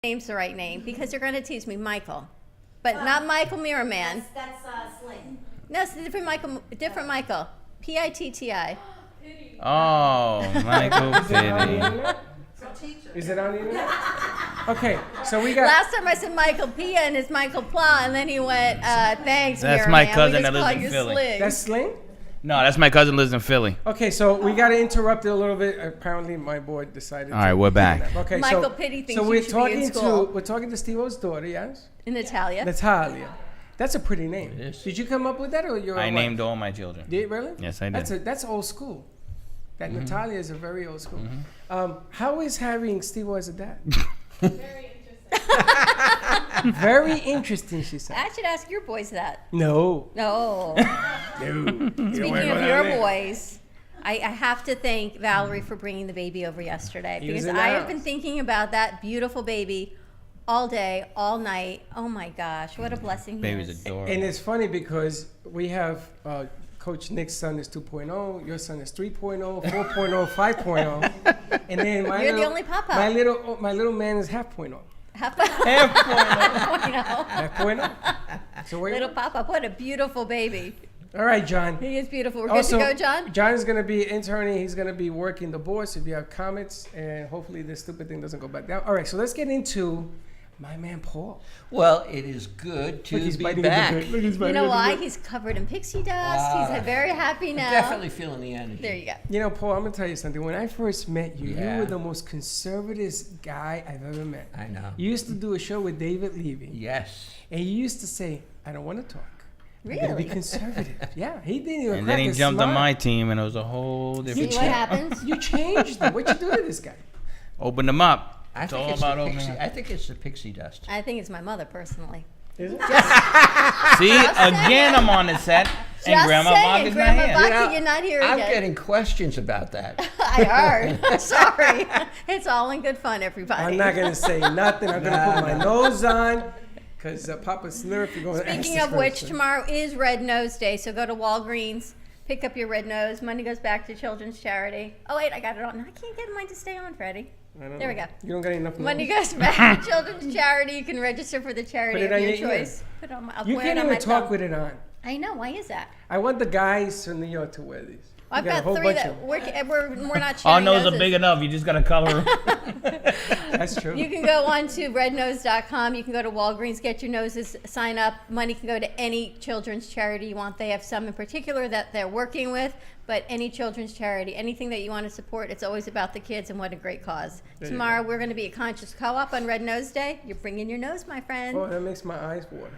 name's the right name because they're going to tease me, Michael. But not Michael Miraman. That's Sling. No, it's a different Michael. Different Michael. P-I-T-T-I. Oh, Michael Pitty. Is it on the internet? Okay, so we got. Last time I said Michael Pia and it's Michael Pla, and then he went, thanks, That's Miraman. my cousin We just that lives call in you Philly. Sling. That's Sling? No, that's my cousin lives in Philly. Okay, so we got to interrupt it a little bit. Apparently, my board decided. All right, we're back. Okay, Michael Pitty thinks so you we're should be talking in school. we're talking to Steve-O's daughter, yes? In Natalia. Natalia. That's a pretty name. It is. Did you come up with that, or your? I wife? named all my children. Did really? Yes, I did. That's old school. That Natalia is a very old school. Mm-hmm. How is having Steve-O as a dad? Very interesting. Very interesting, she said. I should ask your boys that. No. No. No. Speaking of your boys, I have to thank Valerie for bringing the baby over yesterday He was because in the I have house. been thinking about that beautiful baby all day, all night. Oh my gosh, what a blessing he Baby's is. adorable. And it's funny because we have Coach Nick's son is 2.0, your son is 3.0, 4.0, 5.0, and then You're the only papa. my little man is half point oh. Half Half point oh. So wait. Little papa, what a beautiful baby. All right, John. He is beautiful. We're Also, good to go, John? John is going to be interning. He's going to be working the board. So if you have comments, and hopefully this stupid thing doesn't go back down. All right, so let's get into my man Paul. Well, it is good to Look, he's be biting back. into the Look, he's You biting know into why? the He's covered in pixie dust. He's very happy now. Definitely feeling the energy. There you go. You know, Paul, I'm going to tell you something. When I first met you, Yeah. you were the most conservative guy I've ever met. I know. You used to do a show with David Levy, Yes. and you used to say, I don't want to talk. I'm gonna be Really? conservative. Yeah, he didn't even And crack then he a jumped on smile. my team, and it was a whole See different. what happens? You changed him. What'd you do to this guy? Open them up. I It's think all it's about the opening pixie. up. I think it's the pixie dust. I think it's my mother personally. Is it? See, again, I'm on the set, and Just Grandma saying, Bach is not Grandma here. Bach- You know, you're not here I'm again. getting questions about that. I heard. Sorry. It's all in good fun, everybody. I'm not going to say nothing. I'm going to put my nose on because Papa Slurp is going to ask Speaking this of which, question. tomorrow is Red Nose Day, so go to Walgreens, pick up your red nose. Money goes back to Children's Charity. Oh, wait, I got it on. I can't get mine to stay on, Freddie. I don't There we know. go. You don't got enough Money nose? goes back to Children's Charity. You can register for the charity Put it of on your your ear. choice. Put it on my, I'll You wear can't it on even my talk thumb. with it on. I know. Why is that? I want the guys from New York to wear these. I've You got a got whole three bunch that of them. we're not Our sharing noses are noses. big enough. You just gotta color them. That's true. You can go on to rednose.com. You can go to Walgreens, get your noses, sign up. Money can go to any children's charity you want. They have some in particular that they're working with, but any children's charity, anything that you want to support, it's always about the kids and what a great cause. There you Tomorrow we're going to be at Conscious Co-op on Red Nose Day. You're bringing your nose, my Oh, friend, that makes my eyes water.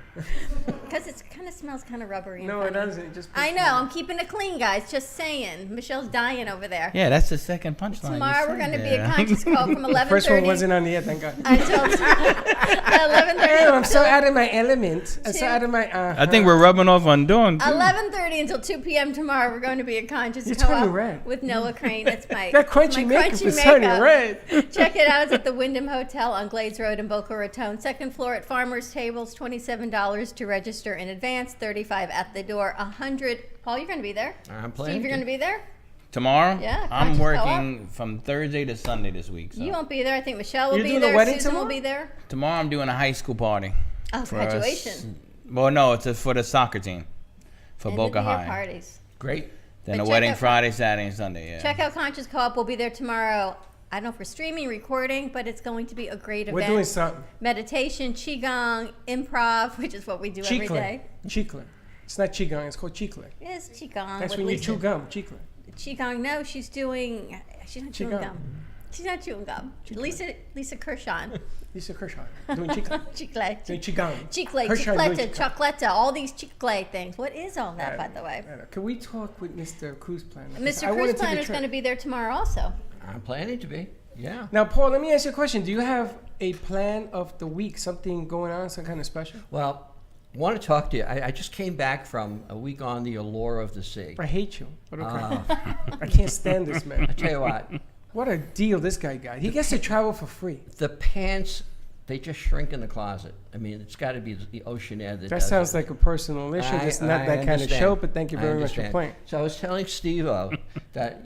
because it kind of smells kind of rubbery. And No, it funny. doesn't. It just. I know. I'm keeping it clean, guys. Just saying. Michelle's dying over there. Yeah, that's the second punchline. Tomorrow we're going to be at Conscious Co-op from 11:30 First one wasn't on the air, thank God. until 11:30. Damn, I'm so until- out of my element. I'm so Two. out of my. I think we're rubbing off on Dawn, too. 11:30 until 2 p.m. tomorrow. We're going to be at Conscious You're Co-op turning red. with Noah Crane. That's my That crunchy my makeup crunchy is turning makeup. red. Check it out. It's at the Wyndham Hotel on Glades Road in Boca Raton. Second floor at Farmers Tables. $27 to register in advance. $35 at the door. 100. Paul, you're going to be there. I'm planning. Steve, you're going to be there. Tomorrow? Yeah, I'm Conscious working from Thursday to Sunday this week. So. You won't be there. I think Michelle will You're be doing a there. wedding Susan will tomorrow? be there. Tomorrow I'm doing a high school party. Oh, for us. graduation. Well, no, it's for the soccer team. For End Boca of the year High. parties. Great. Then But a check wedding out- Friday, Saturday, and Sunday, yeah. Check out Conscious Co-op. We'll be there tomorrow. I don't know if we're streaming, recording, but it's going to be a great event. We're doing something. Meditation, qigong, improv, which is what we do every day. Chicle. It's not qigong. It's called chicle. Yes, qigong. That's with when you Lisa. chew gum. Chicle. Qigong. No, she's not chewing Qigong. gum. She's not chewing gum. Lisa Kershaw. Lisa Kershaw doing chicle. Chicle. Doing qigong. Chicle, Kershaw doing chicletta, qigong. chocoletta, all these chicle things. What is all that, by the way? I don't know. Can we talk with Mr. Cruise Planner? Mr. Cruise Planner is going to be there tomorrow also. I'm planning to be. Yeah. Now, Paul, let me ask you a question. Do you have a plan of the week? Something going on? Some kind of special? Well, want to talk to you. I just came back from a week on the Allure of the Sea. I hate you. What a crap. I can't stand this man. I tell you what, What a deal this guy got. He gets to travel for free. the pants they just shrink in the closet. I mean, it's got to be the ocean air that That does sounds it. like a personal issue. Just not that kind of understand. show, but thank you I very much for understand. playing. So I was telling Steve-O that,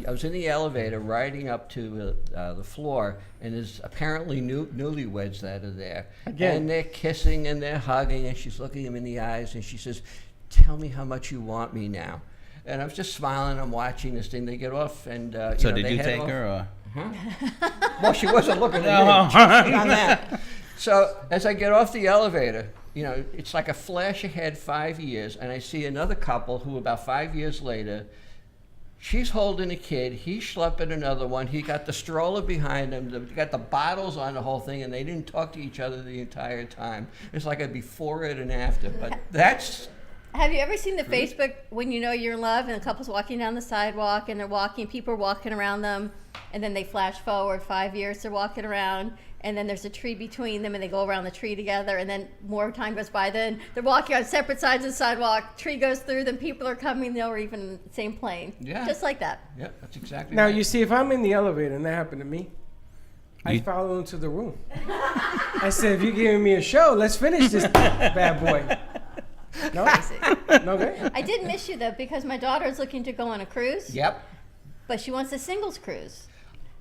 I was in the elevator riding up to the floor, and there's apparently newlyweds that are there. Again. And they're kissing and they're hugging, and she's looking him in the eyes, and she says, "Tell me how much you want me now." And I was just smiling. I'm watching this thing. They get off, and So they did you head take off. her or? Well, she wasn't looking at me. On that. So as I get off the elevator, it's like a flash ahead 5 years, and I see another couple who about 5 years later, she's holding a kid, he's schlepping another one, he got the stroller behind him, got the bottles on the whole thing, and they didn't talk to each other the entire time. It's like a before it and after, but that's... Have you ever seen the Facebook when you know you're in love and the couple's walking down the sidewalk and they're walking, people are walking around them, and then they flash forward 5 years, they're walking around, and then there's a tree between them and they go around the tree together, and then more time goes by, then they're walking on separate sides of the sidewalk, tree goes through, then people are coming, they're even in the same plane. Yeah. Just like that. Yeah, that's exactly Now, right. you see, if I'm in the elevator and that happened to me, I You- follow into the room. I said, if you're giving me a show, let's finish this bad boy. No? Crazy. No good? I did miss you though because my daughter is looking to go on a cruise, Yep, but she wants a singles cruise.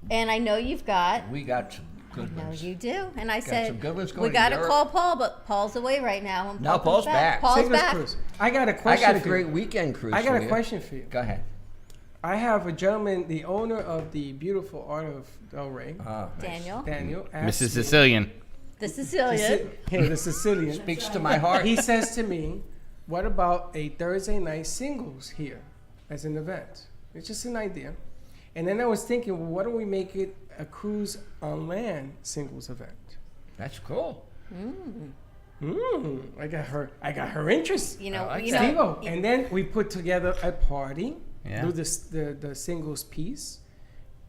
And I know you've got. we got some good No, ones. you do. And I some said, good ones we going to got to Europe. call Paul, but Paul's away right now. And No, comes Paul's back. Paul's Singles back. cruise. I got a I question got a for great you. weekend cruise I got for a you. question for you. Go ahead. I have a gentleman, the owner of the beautiful Art of Del Rey, Oh, nice. Daniel, asked Mrs. me- Sicilian. the Sicilian. the Sicilian. Speaks to my heart. He says to me, what about a Thursday night singles here as an event? It's just an idea. And then I was thinking, well, why don't we make it a cruise on land singles event? That's cool. I got her interest. You know, I like you that. know. Steve-O. And then we put together a party, Yeah. do the singles piece,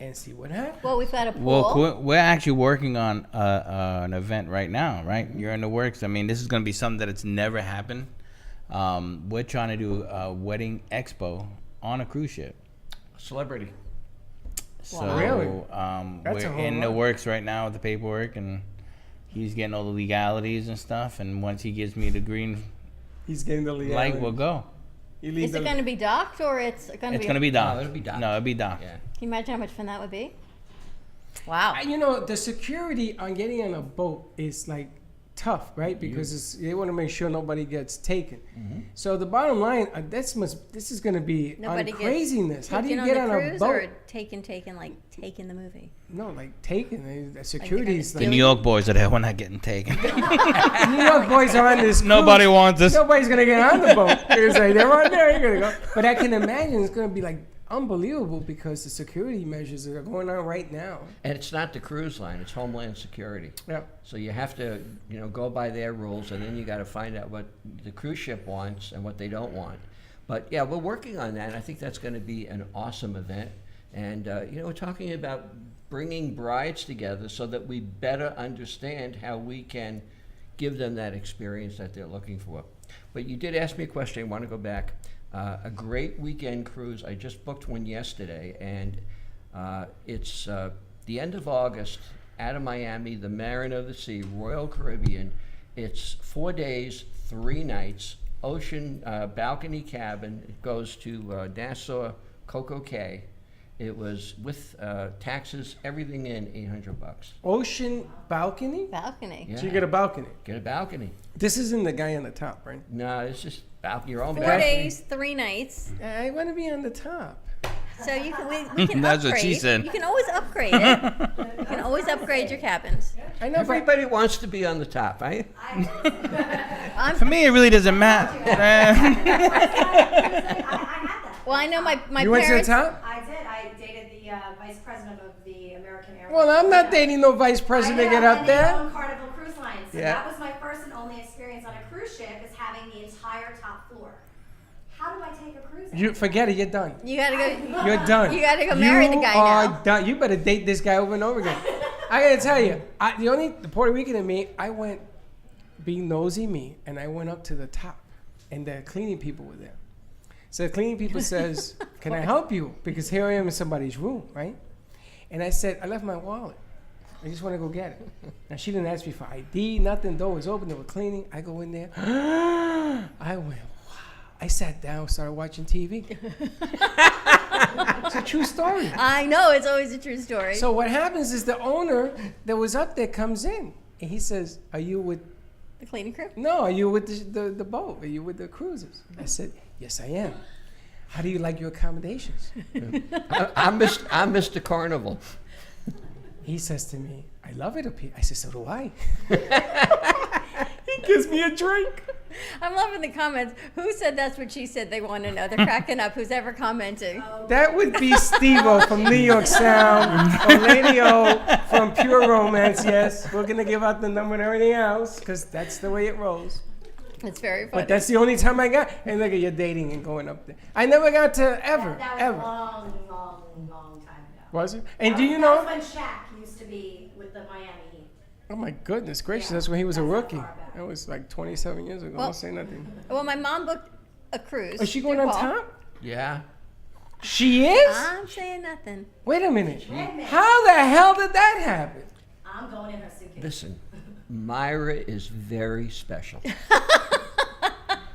and see what happens. Well, we've got a pool. Well, we're actually working on an event right now, right? You're in the works. I mean, this is going to be something that it's never happened. We're trying to do a wedding expo on a cruise ship. Celebrity. So Really? we're That's a home in the run. works right now with the paperwork, and he's getting all the legalities and stuff. And once he gives me the green He's getting the light, we'll go. Is it going to be docked or it's going to It's be? going to be docked. No, it'll be docked. No, it'll be docked. Yeah. Can you imagine how much fun that would be? Wow. You know, the security on getting on a boat is like tough, right? Because they want to make sure nobody gets taken. So the bottom line, this is going to be Nobody on gets crazy-ness. How do you taken get on on the a cruise boat? or taken like taken the movie? No, like taken. The security is The like, New York boys are there. We're not getting taken. New York boys are on this cruise. Nobody wants us. Nobody's gonna get on the boat. It's like they're on there. You're gonna go. But I can imagine it's gonna be like unbelievable because the security measures that are going on right now. And it's not the cruise line, it's Homeland Security. Yeah. So you have to, go by their rules, and then you got to find out what the cruise ship wants and what they don't want. But yeah, we're working on that, and I think that's going to be an awesome event. And we're talking about bringing brides together so that we better understand how we can give them that experience that they're looking for. But you did ask me a question. I want to go back. A great weekend cruise. I just booked one yesterday, and it's the end of August out of Miami, the Mariner of the Sea, Royal Caribbean. It's 4 days, 3 nights, ocean balcony cabin. It goes to Nassau, Coco Cay. It was with taxes, everything in, $800. Ocean balcony. Balcony. Yeah. So you get a balcony. Get a balcony. This isn't the guy on the top, right? No, it's just your own 4 balcony. days, 3 nights. I want to be on the top. So you can we can That's upgrade. what she said. You can always upgrade it. You can always upgrade your cabins. I know. But Everybody wants to be on the top, right? For me, it really doesn't matter. Well, I know my you went to the parents. top. I did. I dated the vice president of the American Airlines. Well, I'm not dating no vice president to get up And there. they own Carnival Cruise Line. So Yeah. that was my first and only experience on a cruise ship is having the entire top floor. How do I take a cruise? You forget it. You're done. You gotta go. You're done. You gotta go marry the guy You are now. done. You better date this guy over and over again. I gotta tell you, the Puerto Rican in me, I went being nosy me, and I went up to the top, and the cleaning people were there. So the cleaning people says, "Can I help you?" Because here I am in somebody's room, right? And I said, "I left my wallet." I just want to go get it. And she didn't ask me for ID, nothing. Door was open. They were cleaning. I go in there. I went, wow. I sat down, started watching TV. It's a true story. I know, it's always a true story. So what happens is the owner that was up there comes in. And he says, are you with, The cleaning crew? no, are you with the boat? Are you with the cruisers? I said, yes, I am. How do you like your accommodations? I'm Mr. Carnival. He says to me, I love it up here. I said, so do I. He gives me a drink. I'm loving the comments. Who said that's what she said? They want to know. They're cracking up. Who's ever commenting? That would be Steve-O from New York Sound, or Lady O from Pure Romance. Yes, we're going to give out the number and everything else because that's the way it rolls. It's very funny. But that's the only time I got. And look at you dating and going up there. I never got to ever, That was ever. a long, long, long time ago. Was it? And That do was- you that was know? when Shaq used to be with the Miami Heat. Oh my goodness gracious, Yeah, that's when he was a that's how rookie. far back. That was like 27 years ago. Well- Don't say nothing. Well, my mom booked a cruise. Is she going through on Paul. top? Yeah. She is? I'm saying nothing. Wait a minute. Wait a minute. How the hell did that happen? I'm going in her suitcase. Listen, Myra is very special.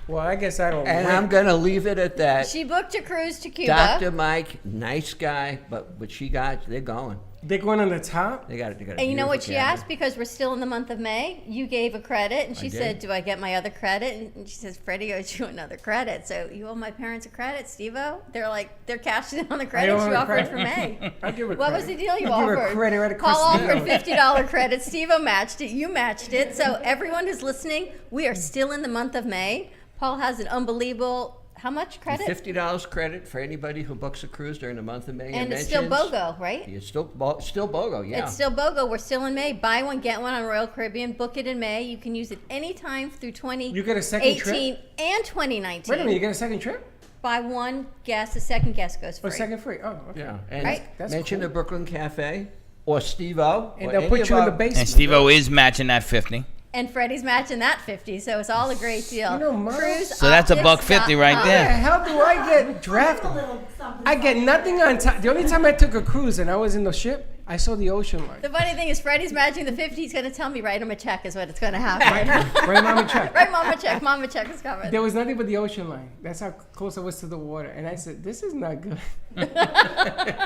Well, I guess I don't. And win. I'm going to leave it at that. She booked a cruise to Cuba. Dr. Mike, nice guy, but what she got, they're going. They're going on the top? They got it. And you know what she asked? Because we're still in the month of May, you gave a credit, and she I did. said, do I get my other credit? And she says, Freddie owes you another credit. So you owe my parents a credit, Steve-O? They're like, they're cashing in on the credits owe you her offered credit. for May. I'll give her What credit. was the deal you I'll give her offered? credit right across Paul the offered middle. $50 credit. Steve-O matched it. You matched it. So everyone who's listening, we are still in the month of May. Paul has an unbelievable, how much credit? $50 credit for anybody who books a cruise during the month of May. And it's still BOGO, right? It's still BOGO, yeah. It's still BOGO. We're still in May. Buy one, get one on Royal Caribbean. Book it in May. You can use it anytime through 2018 You get a second trip? and 2019. Wait a minute, you get a second trip? Buy one guest, the second guest goes free. Or second free? Oh, okay. Yeah, and Right. That's mention cool. the Brooklyn Cafe or Steve-O. And or they'll any put of you in the our- basement. And Steve-O is matching that 50. And Freddie's matching that 50, so it's all a great deal. You know, Mom- So that's $150 right How there. the hell do I get A drafted? little something. I get nothing on top. The only time I took a cruise and I was in the ship, I saw the ocean line. The funny thing is, Freddie's matching the 50. He's going to tell me, write him a check is what it's going to happen. Right, Mama check. Right, Mama check. Mama check is coming. There was nothing but the ocean line. That's how close I was to the water. And I said, this is not good.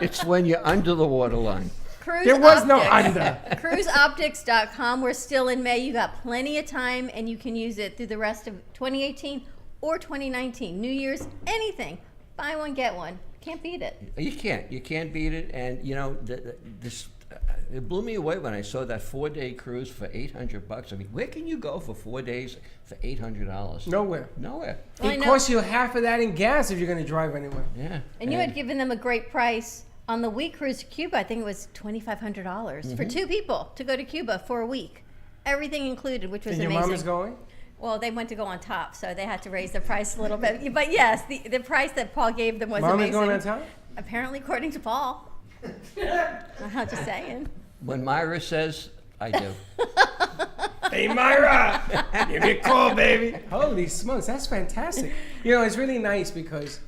It's when you're under the waterline. Cruise There was no Optics. under. CruiseOptics.com. We're still in May. You got plenty of time, and you can use it through the rest of 2018 or 2019. New Year's, anything. Buy one, get one. Can't beat it. You can't beat it. And you know, this it blew me away when I saw that 4-day cruise for $800. I mean, where can you go for 4 days for $800? Nowhere. Nowhere. Well, I It know. costs you half of that in gas if you're going to drive anywhere. Yeah. And you had given them a great price on the week cruise to Cuba. I think it was $2,500 for two people to go to Cuba for a week. Everything included, which was And your amazing. mom is going? Well, they went to go on top, so they had to raise the price a little bit. But yes, the price that Paul gave them was Mom is amazing. going on top? Apparently, according to Paul. I'm just saying. When Myra says, I do. Hey, Myra, give me a call, baby. Holy smokes, that's fantastic. You know, it's really nice because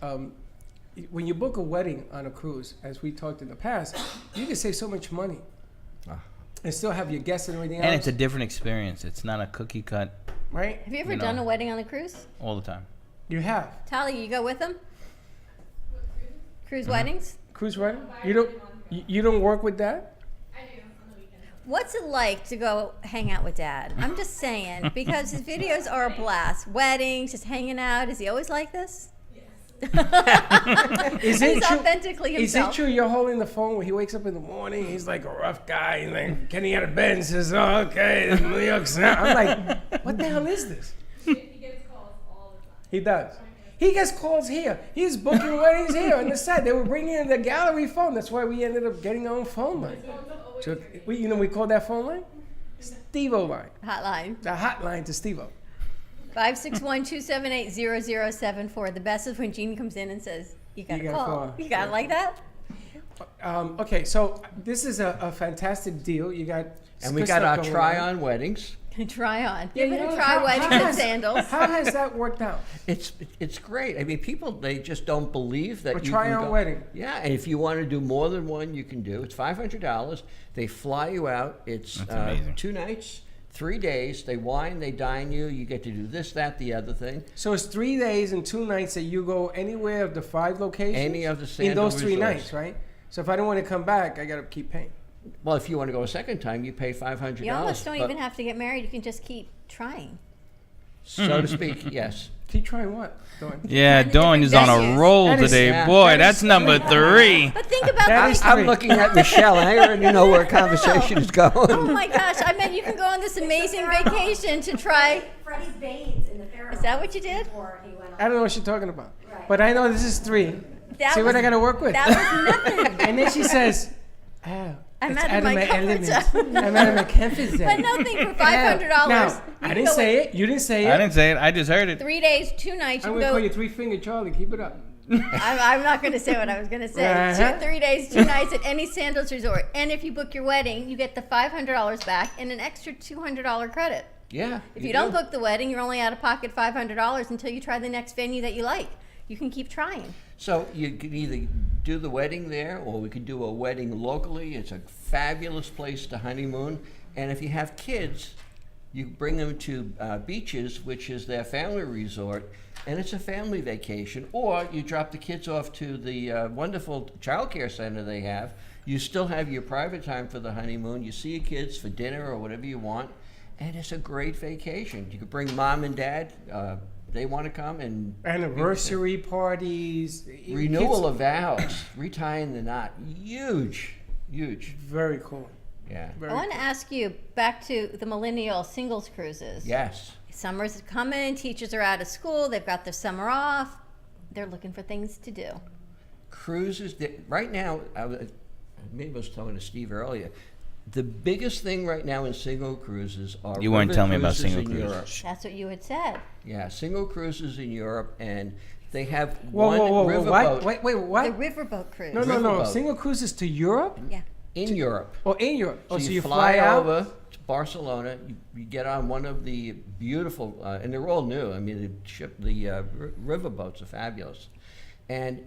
when you book a wedding on a cruise, as we talked in the past, you can save so much money and still have your guests and everything And else. it's a different experience. It's not a cookie cut Right? Have you ever You done know. a wedding on a cruise? all the time. You have. Tally, you go with them? Cruise weddings? Cruise wedding? You don't work with that? What's it like to go hang out with Dad? I'm just saying, because his videos are a blast. Weddings, just hanging out. Is he always like this? Is it He's true? authentically Is it himself. true you're holding the phone when he wakes up in the morning? He's like a rough guy. He's like, getting out of bed and says, oh, okay, it's New York Sound. I'm like, what the hell is this? He gets calls all the time. He does. He gets calls here. He's booking weddings here on the set. They were bringing in the gallery phone. That's why we ended up getting our own phone line. So, we call that phone line? Steve-O line. Hotline. The hotline to Steve-O. 561-278-0074. The best is when Gene comes in and says, you got You a got a call. call. You got it like that? Okay, so this is a fantastic deal. You got And we good got stuff our going on. try-on weddings. Try on. Yeah, Give it you a know, try. how Weddings has- and sandals. How has that worked out? It's great. I mean, people, they just don't believe that A you try can on go. wedding. Yeah, and if you want to do more than one, you can do. It's $500. They fly you out. It's That's amazing. 2 nights, 3 days. They wine, they dine you. You get to do this, that, the other thing. So it's 3 days and 2 nights that you go anywhere of the 5 locations? Any of the in Sandal those 3 resorts. nights, right? So if I don't want to come back, I got to keep paying. Well, if you want to go a second time, you pay $500. You almost don't but- even have to get married. You can just keep trying. so to speak, yes. Keep trying what? Dawn? Yeah, Trying the Dawn is on different a venues. roll That is- today. yeah, Boy, that that's is- number 3. But think about That is I'm three. looking at Michelle, and I already know where conversation is going. Oh my gosh! I mean, you can go on this amazing vacation to try. Freddie's bathed in the Fairmont. Is that what you did? Before he went on. I don't know what you're talking about. Right. But I know this is 3. That See what was- I got to work with? That was nothing. And then she says, oh, I'm it's out of my comfort element. zone. I'm out of my comfort zone. But nothing for $500. Now, I didn't say it. You didn't say it. I didn't say it. I just heard it. 3 days, 2 nights. You I'm can going to go. call you 3-finger Charlie. Keep it up. I'm not going to say what I was going to say. Uh-huh. 3 days, 2 nights at any Sandals resort. And if you book your wedding, you get the $500 back and an extra $200 credit. Yeah. If you don't book the wedding, you're only out of pocket $500 until you try the next venue that you like. You can keep trying. So you can either do the wedding there, or we could do a wedding locally. It's a fabulous place to honeymoon. And if you have kids, you bring them to Beaches, which is their family resort, and it's a family vacation. Or you drop the kids off to the wonderful childcare center they have. You still have your private time for the honeymoon. You see your kids for dinner or whatever you want, and it's a great vacation. You could bring mom and dad. They want to come and Anniversary parties. renewal of vows, retying the knot. Huge. Very cool. Yeah. Very I want to ask you back to the millennial singles cruises. Yes. Summer's coming, teachers are out of school, they've got their summer off. They're looking for things to do. Cruises. Right now, maybe I was talking to Steve earlier. The biggest thing right now in single cruises are You weren't river telling me about cruises single in cruises. Europe. That's what you had said. Yeah, single cruises in Europe, and they have Whoa, one whoa, whoa, whoa. riverboat What? Wait, The what? riverboat cruise. No, no, no. riverboat. Single cruises to Europe? Yeah. in Europe. Oh, in Europe. Oh, so you you fly out? over to Barcelona. You get on one of the beautiful, and they're all new. I mean, the river boats are fabulous, and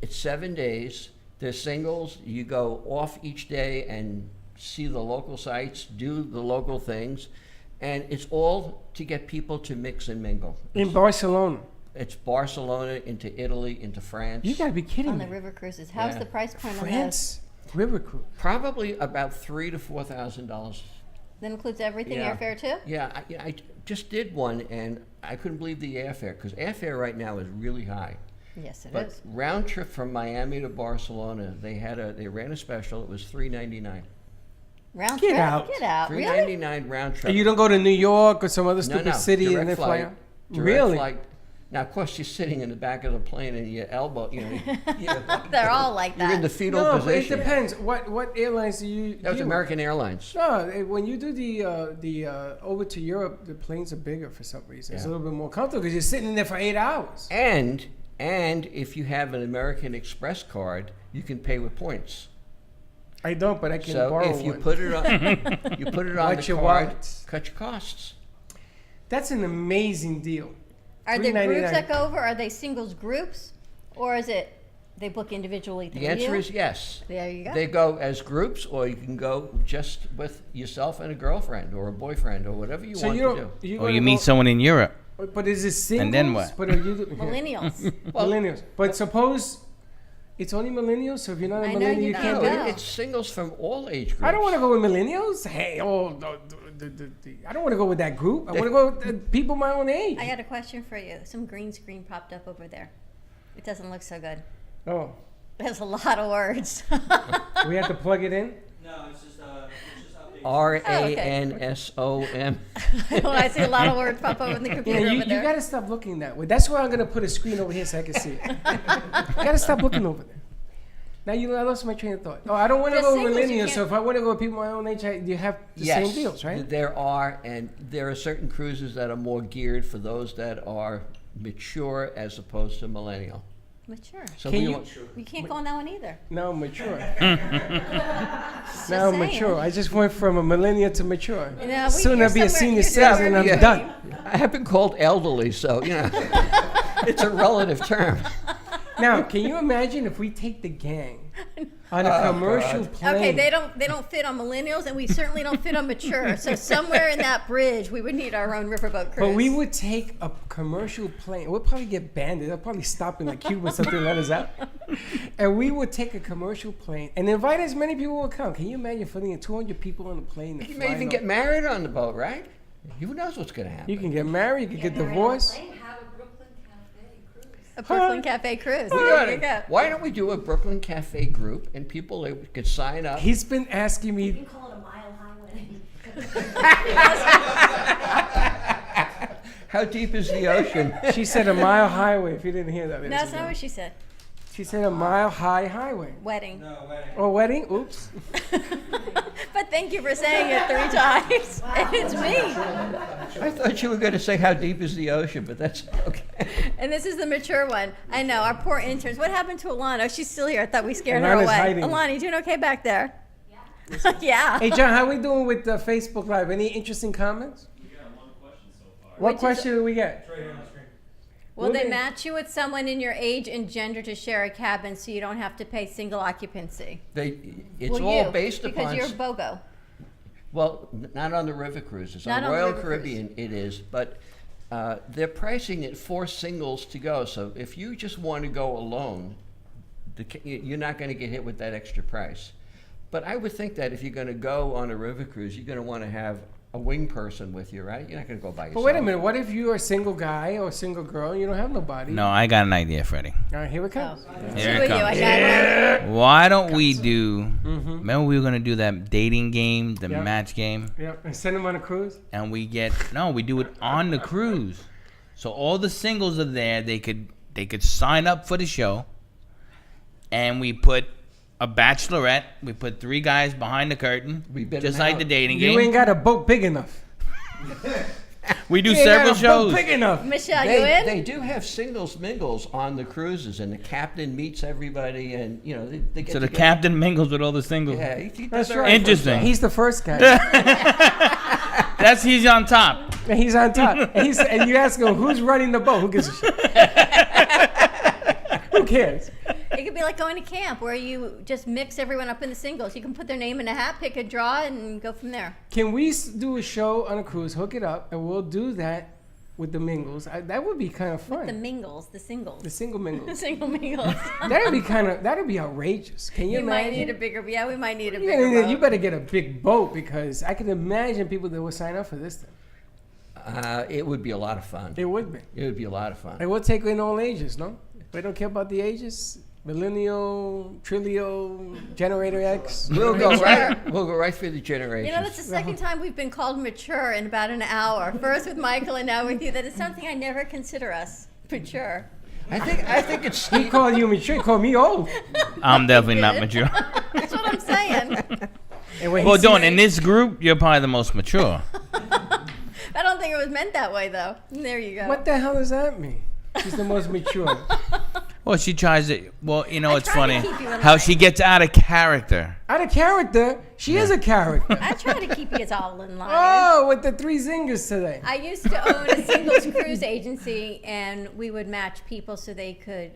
it's 7 days. They're singles. You go off each day and see the local sites, do the local things, and it's all to get people to mix and mingle. In Barcelona. It's Barcelona into Italy into France. You gotta be kidding On me. the river cruises. How's Yeah. the price point on those? France river cruise. Probably about $3,000 to $4,000. That includes everything, Yeah. airfare too? Yeah, I just did one, and I couldn't believe the airfare, because airfare right now is really high. Yes, it But is. round trip from Miami to Barcelona, they ran a special. It was $399. Round Get trip? out. Get out. Really? $399 round trip. You don't go to New York or some other No, stupid no, city direct and then fly flight, out? direct Really? flight. Now, of course, you're sitting in the back of the plane and your elbow, They're all like you're in the that. fetal No, but it position. depends. What airlines do you? That was deal with? American Airlines. No, when you do the over to Europe, the planes are bigger for some reason. It's a Yeah. little bit more comfortable because you're sitting in there for 8 hours. And if you have an American Express card, you can pay with points. I don't, but I can So borrow if you one. put it on, you put it on Watch the your card, wallets. cut your costs. That's an amazing deal. Are there groups $3.99. that go over? Are they singles groups? Or is it they book individually through The answer you? is yes. There you go. They go as groups, or you can go just with yourself and a girlfriend or a boyfriend or whatever you So want you to don't. do. You Or gonna you meet go- someone in Europe. But is it singles? And then what? But are you Millennials. millennials? But suppose it's only millennials. So if you're not a I know millennial, you you don't can't know. do No, it. it's singles from all age groups. I don't want to go with millennials. Hey, I don't want to go with that group. I want to go with people my own age. I got a question for you. Some green screen popped up over there. It doesn't look so good. Oh, There's a lot of words. we have to plug it in. No, it's just updates. RANSOM. Well, I see a lot of words pop up in the Yeah, computer you over there. got to stop looking that way. That's why I'm gonna put a screen over here so I can see it. You got to stop looking over there. Now I lost my train of thought. Oh, I don't want to Just go with singles, you millennials. So can't- if I want to go with people my own age, you have the Yes, same deals, right? there are, and there are certain cruises that are more geared for those that are mature as opposed to millennial. Mature. So Can we you- want- You can't go on that one either. Now I'm mature. Just Now I'm saying. mature. I just went from a millennial to mature. You know, Soon you're I'll be a somewhere- senior you're citizen somewhere and I'm between. done. I have been called elderly, so you know, it's a relative term. Now, can you imagine if we take the gang on a Oh, commercial God. plane? Okay, they don't fit on millennials, and we certainly don't fit on mature. So somewhere in that bridge, we would need our own riverboat cruise. But we would take a commercial plane. We'll probably get banned. They'll probably stop in the Cuba or something and let us out. And we would take a commercial plane and invite as many people will come. Can you imagine putting 200 people on the plane? and You may flying even up? get married on the boat, right? Who knows what's going to happen? You can get married. You can get married on a divorced. plane. Have a Brooklyn Cafe cruise. a Brooklyn Cafe cruise. We There got you it. go. Why don't we do a Brooklyn Cafe group and people could sign up? He's been asking You me. can call it a mile highway. How deep is the ocean? She said a mile highway. If you didn't hear that, No, ladies that's and not what she said. she said a mile high highway. Wedding. No, wedding. Oh, wedding? Oops. But thank you for saying it 3 times. It's me. I thought you were going to say how deep is the ocean, but that's okay. And this is the mature one. I know, our poor interns. What happened to Alana? Oh, she's still here. I thought we scared her Alana's away. hiding. Alana, you doing okay back there? Yeah. Yeah. Hey, John, how we doing with the Facebook Live? Any interesting comments? We got one question so far. What Which is- question do we get? It's right here on the screen. Will they Okay. match you with someone in your age and gender to share a cabin so you don't have to pay single occupancy? It's Will all you? based Because upon. you're BOGO. Well, not on the river cruises. Not On on the Royal river Caribbean, it is, but they're pricing it for singles to go. So if you just want to go alone, you're not going to get hit with that extra price. But I would think that if you're going to go on a river cruise, you're going to want to have a wing person with you, right? You're not going to go by yourself. But wait a minute. What if you're a single guy or a single girl and you don't have nobody? No, I got an idea, Freddie. All right, here it comes. Here Two it of you, I comes. got it. Why don't we do? Mm-hmm. Remember we were gonna do that dating game, the Yeah. match game, Yep, and send them on a cruise. and we do it on the cruise. So all the singles are there. They could sign up for the show, and we put a bachelorette. We put 3 guys behind the curtain, We bid just 'em like out. the dating You game. ain't got a boat big enough. We do You ain't several got a boat shows. big enough. Michelle, you They, in? they do have singles mingles on the cruises, and the captain meets everybody, and you know they get So the together. captain mingles with all the singles. Yeah, he does That's all right. Interesting. He's the first guy. He's on top. And he's on top. And you ask him, who's running the boat? Who gives a shit? Who cares? It could be like going to camp where you just mix everyone up in the singles. You can put their name in a hat, pick a draw, and go from there. Can we do a show on a cruise, hook it up, and we'll do that with the mingles? That would be kind of fun. The mingles, the singles. The single The mingles. single mingles. That'd be outrageous. Can you You might imagine? need a bigger, yeah, we might need a You bigger better- you boat. better get a big boat because I can imagine people that would sign up for this thing. It would be a lot of fun. It would be. It would be a lot of fun. And we'll take in all ages, no? We don't care about the ages. Millennial, Trilio, Generator X. We'll go Mature. right. We'll go right through the generations. You know, that's the second time we've been called mature in about an hour. First with Michael and now with you. That is something I never consider us mature. I think it's He called you mature. He called me old. I'm definitely not mature. That's what I'm saying. And when he Well, sees- Dawn, in this group, you're probably the most mature. I don't think it was meant that way, though. There you go. What the hell does that mean? She's the most mature. Well, she tries it. Well, you know, I it's try to funny keep you in how line. she gets out of character. Out of character, she is a character. I try to keep you all in line. Oh, with the 3 zingers today. I used to own a singles cruise agency, and we would match people so they could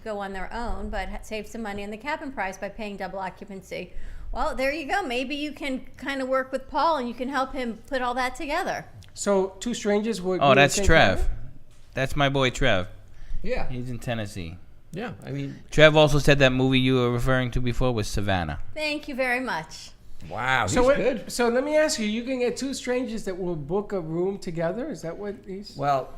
go on their own, but save some money on the cabin price by paying double occupancy. Well, there you go. Maybe you can kind of work with Paul, and you can help him put all that together. So 2 strangers would. Oh, be that's the same Trev. cabin? That's my boy Trev. yeah, He's in Tennessee. yeah. I mean, Trev also said that movie you were referring to before was Savannah. Thank you very much. wow, he's So what- good. So let me ask you: you can get 2 strangers that will book a room together. Is that what he's? Well,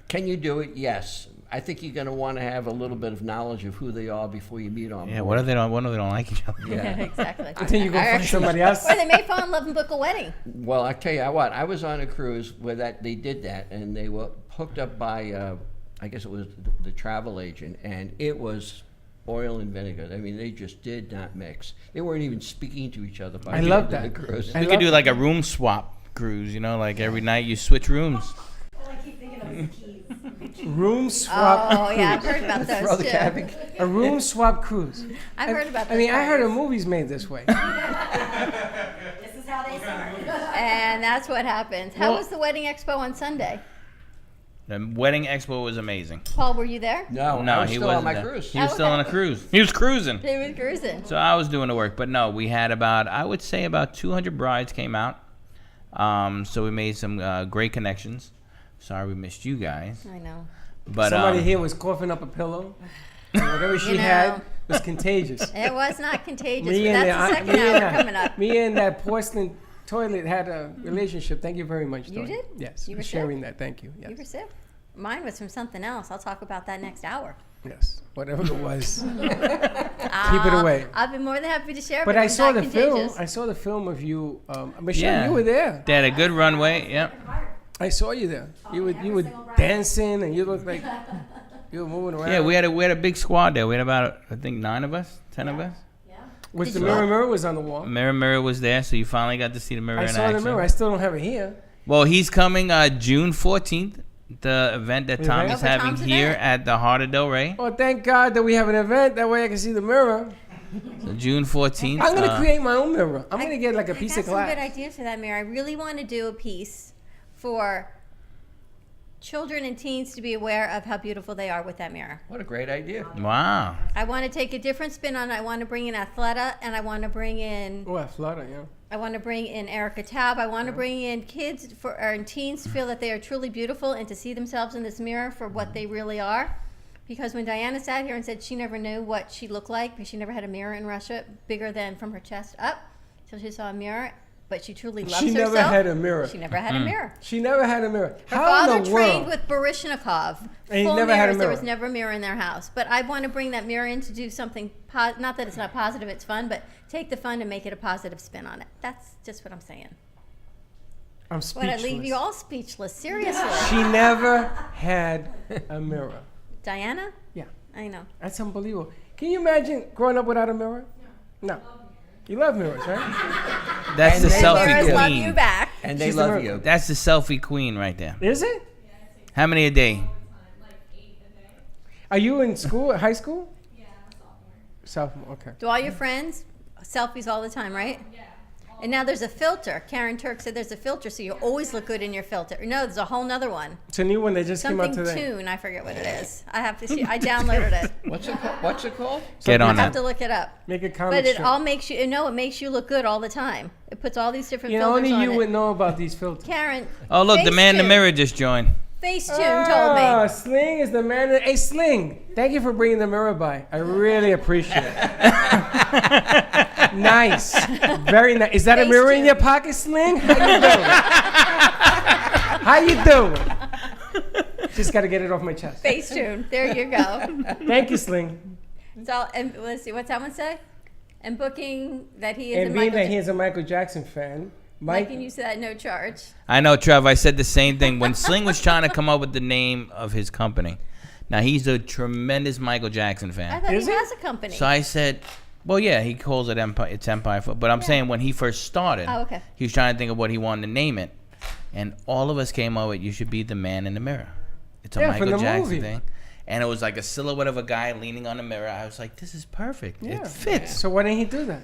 can you do it? Yes. I think you're going to want to have a little bit of knowledge of who they are before you meet on Yeah, board. what if they don't like each other? Yeah. Exactly. Until you go I find actually- somebody else. Or they may fall in love and book a wedding. Well, I tell you what, I was on a cruise where they did that, and they were hooked up by, I guess it was the travel agent, and it was oil and vinegar. I mean, they just did not mix. They weren't even speaking to each other by I the love end of that. the cruise. I We love could do that. like a room swap cruise, you know, like every night you switch rooms. Oh, I keep thinking of the keys. room swap Oh cruise. yeah, I've heard about Throw those the too. cabbage. A room swap cruise. I've heard about those. I mean, I heard of parties. movies made this way. This is how they start. And that's what happens. How Well- was the wedding expo on Sunday? The wedding expo was amazing. Paul, were you there? No, No, I was he still wasn't on my there. cruise. He was Oh, still on a okay. cruise. He was cruising. He was cruising. So I was doing the work, but no, we had I would say about 200 brides came out. So we made some great connections. Sorry we missed you guys, I know. but Somebody here was coughing up a pillow. And whatever she know. had was contagious. It was not contagious. Me But and that's the the- second me hour and- coming up. Me and that porcelain toilet had a relationship. Thank you very much. You Tony. did? Yes. You for were sharing that. Thank you. Yes. You were sick. Mine was from something else. I'll talk about that next hour. Yes. Whatever it was. Keep it away. I'll be more than happy to share. But it I was saw not the film. contagious. I saw the film of you. Michelle, Yeah. you were there. they had a good runway. Yep. I saw you there. You were dancing and you looked like you were moving around. Yeah, we had a big squad there. We had about I think 9 of us, 10 of us. Which Did the you- mirror was on the wall. Mirror was there, so you finally got to see the mirror I in saw action. the mirror. I still don't have it here. Well, he's coming June 14th. The event that The Tommy's event? Oh, for having Tom's here event? at the Heart of Del Rey. Oh, thank God that we have an event. That way I can see the mirror. So June 14th. I'm gonna create my own mirror. I'm gonna get like a piece I of got some good glass. ideas for that, Mary. I really want to do a piece for children and teens to be aware of how beautiful they are with that mirror. What a great idea. Wow. I want to take a different spin on it. I want to bring in Athleta, and I want to bring in Oh, I flutter, yeah. I want to bring in Erica Taub. I want to bring in kids and teens to feel that they are truly beautiful and to see themselves in this mirror for what they really are. Because when Diana sat here and said she never knew what she looked like because she never had a mirror in Russia bigger than from her chest up, so she saw a mirror, but she truly loves She herself. never had a mirror. She never had a mirror. She never had a mirror. Her How father in the trained world? with Baryshnikov. And he Full never had a mirrors. There mirror. was never a mirror in their house. But I want to bring that mirror in to do something, not that it's not positive, it's fun, but take the fun and make it a positive spin on it. That's just what I'm saying. I'm But speechless. I leave you all speechless. Seriously. She never had a mirror. Diana? Yeah, I know. that's unbelievable. Can you imagine growing up without a mirror? No. You love mirrors, right? That's the And they selfie Mirrors love you queen. back. And they She's the love mirror. you. That's the selfie queen right there. Is it? How many a day? Are you in school, high school? Yeah, sophomore. Okay. Do all your friends selfies all the time, right? Yeah. And now there's a filter. Karen Turk said there's a filter, so you always look good in your filter. No, there's a whole nother one. It's a new one that just came out Something today. Tune. I forget what it is. I have to see. I downloaded it. What's it called? What's it called? Get I on have that. to look it up. Make a comic But it strip. all makes you. No, it makes you look good all the time. It puts all these different You know, filters only on you it. would know about these filters. Karen. Oh, look, the man in the Facetune. mirror just joined. Facetune Ah, told me. Sling is the man. Hey, Sling, thank you for bringing the mirror by. I really appreciate it. Nice. Very nice. Is that a mirror in Facetune. your pocket, Sling? How you doing? How you doing? Just got to get it off my chest. Facetune. There you go. Thank you, Sling. So, and let's see. What's that one say? And booking that he is And a being Michael. that he is a Michael Jackson fan, Mike Mike, and you said that no charge. I know, Trev. I said the same thing when Sling was trying to come up with the name of his company. Now he's a tremendous Michael Jackson I fan. thought Is he it? has a company. So I said, well, yeah, he calls it Empire. It's Empire. But I'm saying when he first started, Oh, okay. he was trying to think of what he wanted to name it, and all of us came up with, "You should be the man in the mirror." It's a Yeah, from Michael the Jackson movie. thing, and it was like a silhouette of a guy leaning on the mirror. I was like, "This is perfect. Yeah. It fits." So why didn't he do that?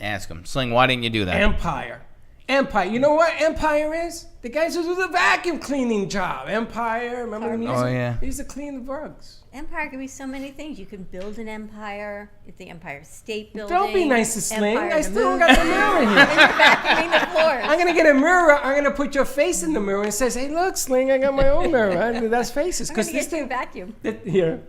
Ask him, Sling. Why didn't you do that? Empire. Empire. You know what Empire is? The guys who do the vacuum cleaning job. Empire. Remember the music? Oh, yeah. They used to clean the rugs. Empire can be so many things. You can build an empire. It's the Empire State Building. Don't be nice to Sling. Empire I the still Moon. got the mirror here. You're vacuuming the floors. I'm gonna get a mirror. I'm gonna put your face in the mirror and it says, "Hey, look, Sling, I got my own mirror." That's faces. I'm Because gonna this get you a thing, vacuum. here,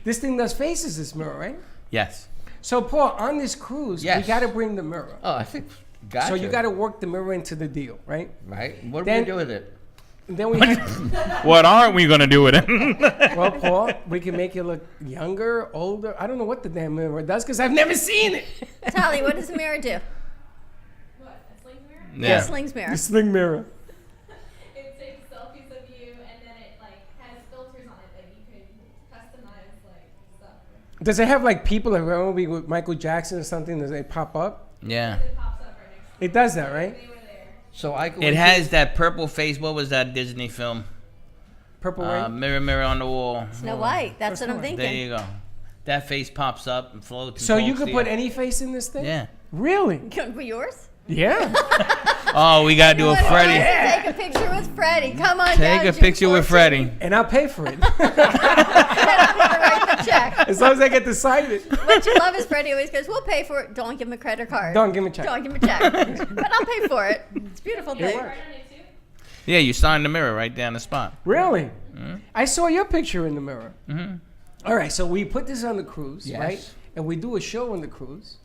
this thing does faces. This mirror, right? Yes. So, Paul, on this cruise, Yes. we got to bring the mirror. Oh, I think. Gotcha. So you got to work the mirror into the deal, right? Right. What do Then- we do with it? And then we have, What aren't we gonna do with it? well, Paul, we can make you look younger, older. I don't know what the damn mirror does because I've never seen it. Tali, what does the mirror do? What, a sling mirror? Yeah. Sling's mirror. The Sling mirror. It takes selfies of you and then it like has filters on it that you could customize like stuff. Does it have like people around me with Michael Jackson or something? Does it pop up? Yeah. It pops up right next to It does that, right? you. They were there. So I go. It has that purple face. What was that Disney film? Purple Rain. Mirror, mirror on the wall. Snow White. That's what I'm thinking. There you go. That face pops up and floats. And So you talks could to put any face in this thing? Yeah. Really? Can we yours? Yeah. Oh, we gotta do a Anyone who Freddy. wants to take a picture with Freddie. Come on down. Take a June picture with 14th. Freddy. And I'll pay for it. And I'm gonna write the check. As long as I get to sign it. What you love is Freddie always goes, "We'll pay for it. Don't give him a credit card. Don't give me a check. Don't give him a check, but I'll pay for it. It's a beautiful thing." Right on it too. Yeah, you signed the mirror right down the spot. Really? I saw your picture in the mirror. Mm-hmm. All right, so we put this on the cruise, Yes. right? And we do a show on the cruise.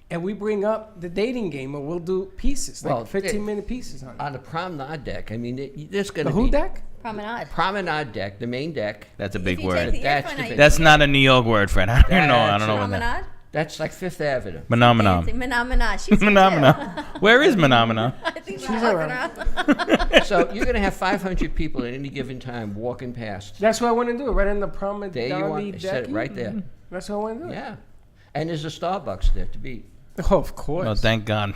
And we bring up the dating game, and we'll do pieces, like Well, 15-minute pieces on it. On the promenade deck, I mean, there's going The to be who deck? Promenade. promenade deck, the main deck. That's a If big you take word. the That's earphone the out, big- you That's can not a New York word, Fred. I don't know. I don't know what that. promenade. That's like Fifth Avenue. Phenomenon. Phenomena. She's here Phenomenon. Where is Phenomena? too. I think she's She's walking around. around. So you're going to have 500 people at any given time walking past. That's what I want to do, right in the promenade There you are. I deck. said it right there. That's what I want to do. Yeah. And there's a Starbucks there to beat. Oh, of course. Oh, thank God.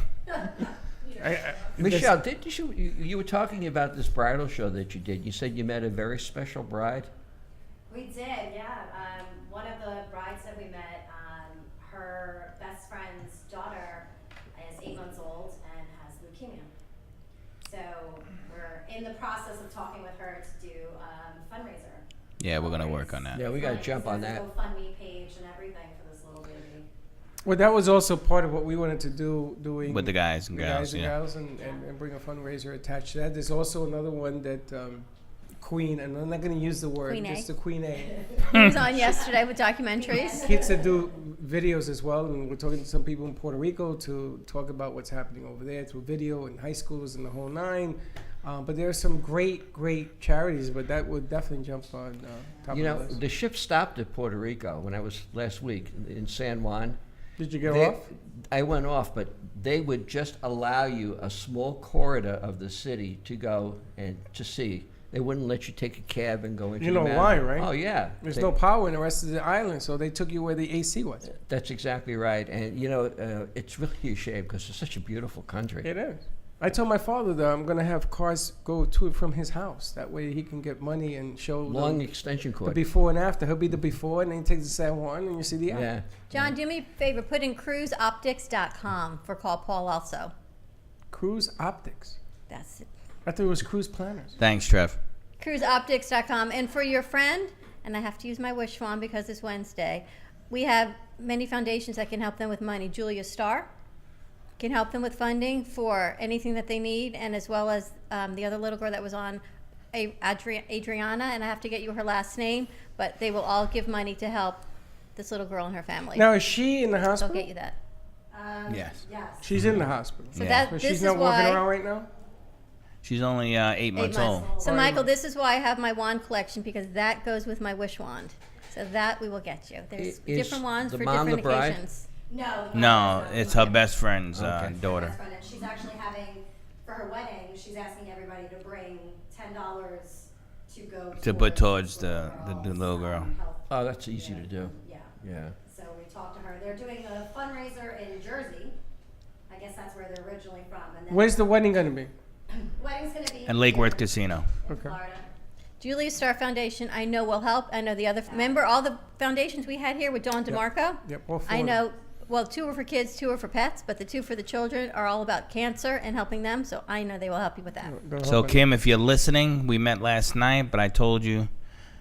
Michelle, didn't you were talking about this bridal show that you did. You said you met a very special bride. We did, yeah. One of the brides that we met, her best friend's daughter is 8 months old and has leukemia. So we're in the process of talking with her to do a fundraiser. Yeah, we're gonna work on that. Yeah, we got to Fundraiser. jump on There's that. a GoFundMe page and everything for this little baby. Well, that was also part of what we wanted to do, doing With the guys and the gals, guys and yeah. gals, and bring a fundraiser attached to that. There's also another one that Queen, and I'm not going to use the word, Queen A. just the Queen A. He was on yesterday with documentaries. Kids that do videos as well, and we're talking to some people in Puerto Rico to talk about what's happening over there through video and high schools and the whole nine. But there are some great charities, but that would definitely jump on top You of know, the list. the ship stopped at Puerto Rico when I was last week in San Juan. Did you get They- off? I went off, but they would just allow you a small corridor of the city to go and to see. They wouldn't let you take a cab and go into You the know mountain. why, right? Oh, yeah. There's They- no power in the rest of the island, so they took you where the AC was. That's exactly right. And, you know, it's really a shame because it's such a beautiful country. It is. I told my father that I'm going to have cars go to and from his house. That way he can get money and show Long them extension the cord. before and after. He'll be the before, and then he takes the San Juan, and you see the after. Yeah. John, do me a favor. Put in cruiseoptics.com for call Paul also. Cruise Optics. That's it. I thought it was Cruise Planners. Thanks, Trev. Cruiseoptics.com. And for your friend, and I have to use my wish wand because it's Wednesday, we have many foundations that can help them with money. Julia Starr can help them with funding for anything that they need, and as well as the other little girl that was on, Adriana, and I have to get you her last name, but they will all give money to help this little girl and her family. Now, is she in the They'll hospital? get you that. Yes. Yes. She's in the hospital. So Yeah. But that she's this is not walking why. around right now? She's only 8 months old. So Michael, this is why I have my wand collection, because that goes with my wish wand. So that we will get you. There's Is different wands the for mom different the bride? occasions. No. No, it's her best friend's Okay. daughter. Best friend, and she's actually having, for her wedding, she's asking everybody to bring $10 to go To put towards the little girl. health. Oh, that's easy to do. Yeah. Yeah. So we talked to her. They're doing a fundraiser in Jersey. I guess that's where they're originally from. And then Where's the wedding going to be? wedding's going to be And Lake Worth in Casino. Okay. Florida. Julia Star Foundation, I know will help. I know the other, remember all the foundations we had here with Dawn DeMarco? Yep, all four I of them. know, well, 2 are for kids, 2 are for pets, but the 2 for the children are all about cancer and helping them, so I know they will help you with that. They're So, helping. Kim, if you're listening, we met last night, but I told you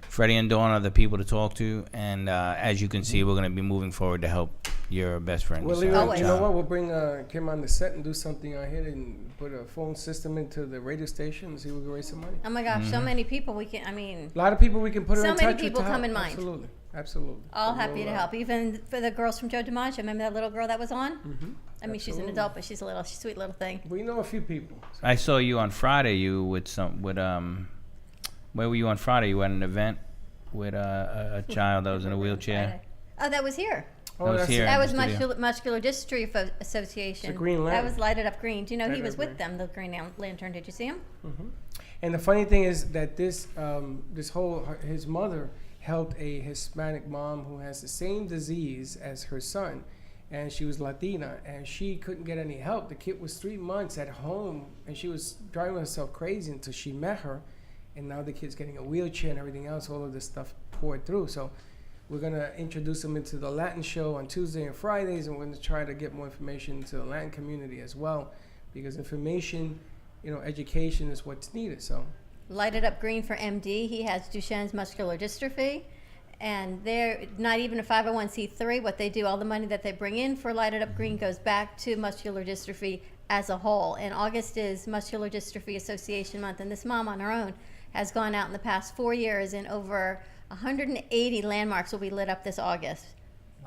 Freddie and Dawn are the people to talk to. And as you can see, we're going to be moving forward to help your best friend. Well, Always. you know what? We'll bring Kim on the set and do something out here and put a phone system into the radio station and see if we can raise some money. Oh my gosh, Mm-hmm. so many people we can, I mean, A lot of people we can put her So in many touch with people to come help. in mind. Absolutely. Absolutely. all So happy we'll, to help. Even for the girls from Joe DiMaggio, remember that little girl that was on? I mean, she's an Absolutely. adult, but she's a little, she's a sweet little thing. We know a few people. I saw you on Friday. You with where were you on Friday? You at an event with a child that was in a wheelchair. Oh, that was here. Oh, That was that's here. That in was the studio. Muscular Dystrophy Association. It's a green That lantern. was lighted up green. Do you know he Lighted was up with green. them, the Green Lantern? Did you see him? And the funny thing is that this his mother helped a Hispanic mom who has the same disease as her son, and she was Latina, and she couldn't get any help. The kid was 3 months at home, and she was driving herself crazy until she met her, and now the kid's getting a wheelchair and everything else. All of this stuff poured through. So we're gonna introduce them into the Latin show on Tuesday and Fridays, and we're gonna try to get more information to the Latin community as well, because information, education is what's needed. So Light It Up Green for MD. He has Duchenne's muscular dystrophy, and they're not even a 501c3. What they do, all the money that they bring in for Light It Up Green goes back to muscular dystrophy as a whole. And August is Muscular Dystrophy Association Month, and this mom on her own has gone out in the past 4 years, and over 180 landmarks will be lit up this August.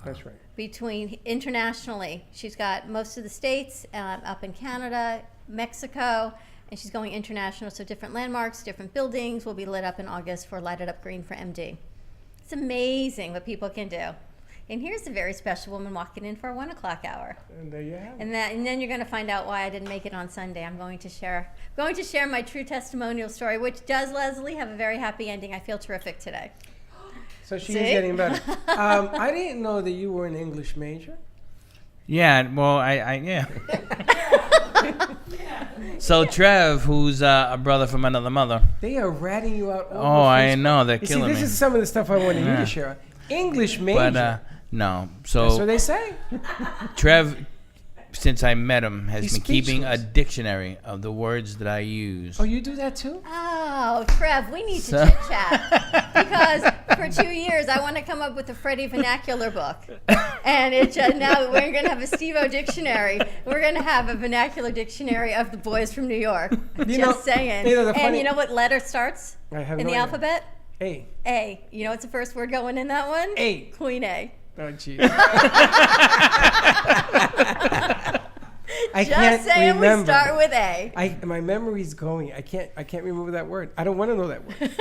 that's right. Between internationally, she's got most of the states, up in Canada, Mexico, and she's going international. So different landmarks, different buildings will be lit up in August for Light It Up Green for MD. It's amazing what people can do. And here's a very special woman walking in for a 1 o'clock hour. And there you have it. And then you're going to find out why I didn't make it on Sunday. I'm going to share my true testimonial story, which does, Leslie, have a very happy ending. I feel terrific today. So she's See? getting better. I didn't know that you were an English major. Yeah, well, yeah. So Trev, who's a brother from another mother. They are ratting you out. Oh, I know, they're You killing see, this me. is some of the stuff I wanted you Yeah. to share. English major. But no, That's what so they say. Trev, since I met him, has He's been keeping a speechless. dictionary of the words that I use. Oh, you do that too? Oh, Trev, we need to So- chit chat because for 2 years I want to come up with a Freddie vernacular book, and it's now we're going to have a Steve-O dictionary. We're going to have a vernacular dictionary of the boys from New York. Just saying. the And funny- you know what letter starts I have in no the idea. alphabet? A. A. You know what's the first word going in that one? A. Queen A. Oh, jeez. Just saying, we start with A. My memory's going. I can't remember that word. I don't want to know that word.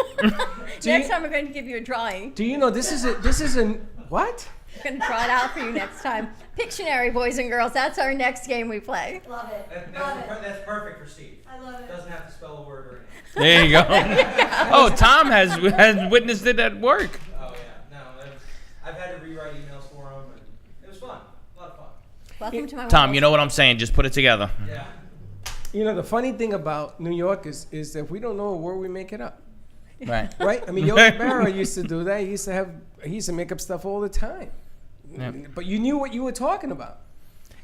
Next time we're going to give you a drawing. Do you know this is a what? We're going to draw it out for you next time. Pictionary, boys and girls. That's our next game we play. Love it. That's perfect for Steve. I love it. Doesn't have to spell a word or anything. There you go. Oh, Tom has witnessed it at work. Oh yeah, no, I've had to rewrite emails for him, and it was fun. A lot of fun. Welcome to my Tom, world. you know what I'm saying? Just put it together. Yeah. You know the funny thing about New York is that if we don't know a word, we make it up. Right. Right? I mean, Yogi Berra used to do that. He used to make up stuff all the time. Yep. But you knew what you were talking about.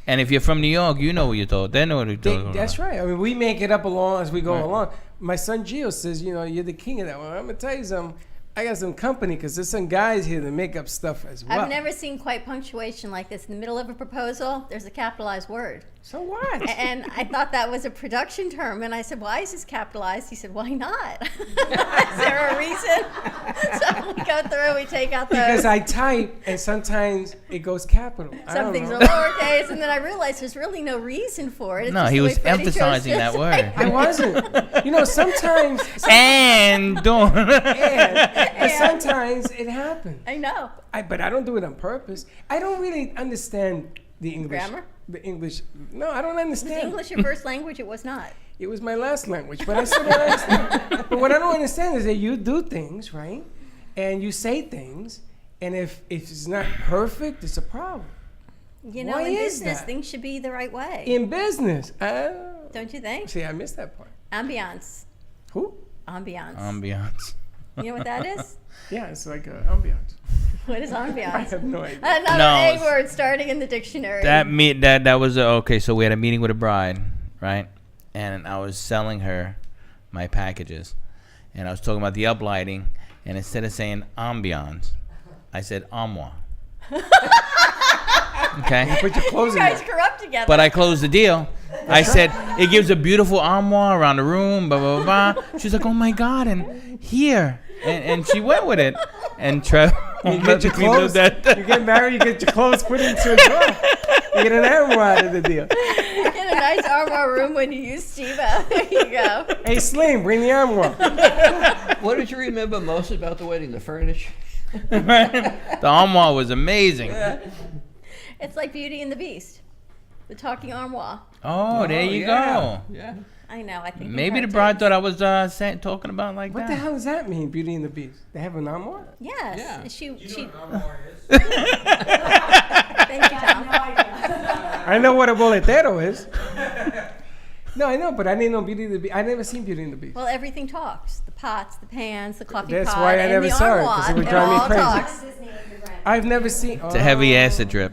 And if you're from New York, you know what you're told. They know what you're told. That's right. I mean, we make it up along as we go Right. along. My son Gio says, you're the king of that. Well, I'm gonna tell you something. I got some company because there's some guys here that make up stuff as well. I've never seen quite punctuation like this. In the middle of a proposal, there's a capitalized word. So what? And I thought that was a production term. And I said, why is this capitalized? He said, why not? Is there a reason? So we go through, we take out those. Because I type and sometimes it goes capital. I Some don't things know. are lowercase, and then I realized there's really no reason for it. It's No, just he the way was Freddie chose emphasizing to that say word. I wasn't. Sometimes And don't. and sometimes it happens. I know. But I don't do it on purpose. I don't really understand the English. Grammar? The English. No, I don't Was understand. English your first language? It was not. It was my last language, but I still don't understand. But what I don't understand is that you do things, right? And you say things, and if it's not perfect, it's a problem. You know, Why in is business, that? things should be the right way. In business, Don't you think? see, I missed that part. Ambiance. Who? Ambiance. Ambiance. You know what that is? Yeah, it's like ambiance. What is I ambiance? have no idea. Another No, A it's- word starting in the dictionary. That was okay. So we had a meeting with a bride, right? And I was selling her my packages, and I was talking about the uplighting, and instead of saying ambiance, I said armoire. Okay. Put your clothes You in guys there. grew up together. But I closed the deal. I said it gives a beautiful armoire around the room. Blah blah blah. She's like, oh my god, and here, and she went with it. And Trev, You get your clothes. You get married, you get your clothes put into a drawer. You get an arrow out of the deal. You get a nice armoire room when you use Steve-O. There you go. Hey, Slim, bring the armoire. What did you remember most about the wedding? The furniture? The armoire was amazing. It's like Beauty and the Beast. The talking armoire. Oh, there you go. Yeah. I know. I think Maybe you the heard bride thought I was talking about like What that. the hell does that mean, Beauty and the Beast? They have an armoire? Yes. Yeah. She. You know She. what an armoire is? Thank you, Tom. I know what a boletero is. No, I know, but I didn't know Beauty and the Beast. I never seen Beauty and the Beast. Well, everything talks. The pots, the pans, the coffee That's pot, why I and never the saw it, 'cause armoire. it would It drive me all crazy. talks. Disney if you're grand. I've never seen. It's a heavy acid trip.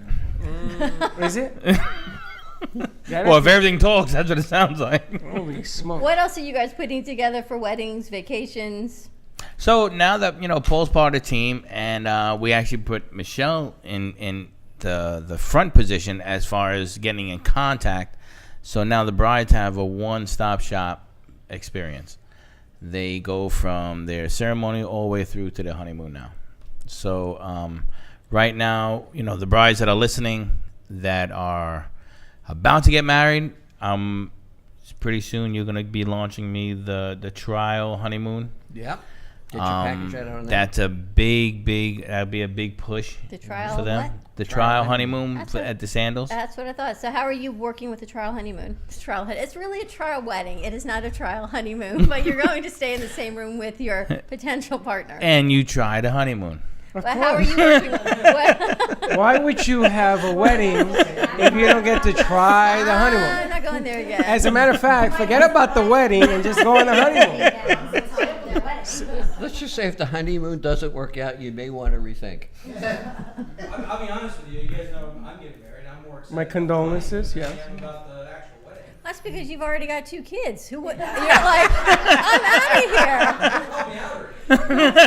Is it? That Well, is- if everything talks, that's what it sounds like. Holy smoke! What else are you guys putting together for weddings, vacations? So now that Paul's part of the team, and we actually put Michelle in the front position as far as getting in contact. So now the brides have a one-stop shop experience. They go from their ceremony all the way through to their honeymoon now. So right now, the brides that are listening that are about to get married, pretty soon you're gonna be launching me the trial honeymoon. Yep. Get your package out on that. That's a big, that'd be a big push The trial for them. what? The trial honeymoon That's what- at the Sandals. That's what I thought. So how are you working with the trial honeymoon? It's really a trial wedding. It is not a trial honeymoon, but you're going to stay in the same room with your potential partner. And you try the honeymoon. Of But how are course. you working with it? Why would you have a wedding if you don't get to try the I'm honeymoon? not going there yet. As a matter of fact, forget about the wedding and just go on the honeymoon. Yeah, so tell them their wedding. Let's just say if the honeymoon doesn't work out, you may want to rethink. I'll be honest with you. You guys know I'm getting married. I'm more excited. My condolences, than I yes. am about the actual wedding. That's because you've already got 2 kids. Who would? You're like, I'm out of here. Call me out already.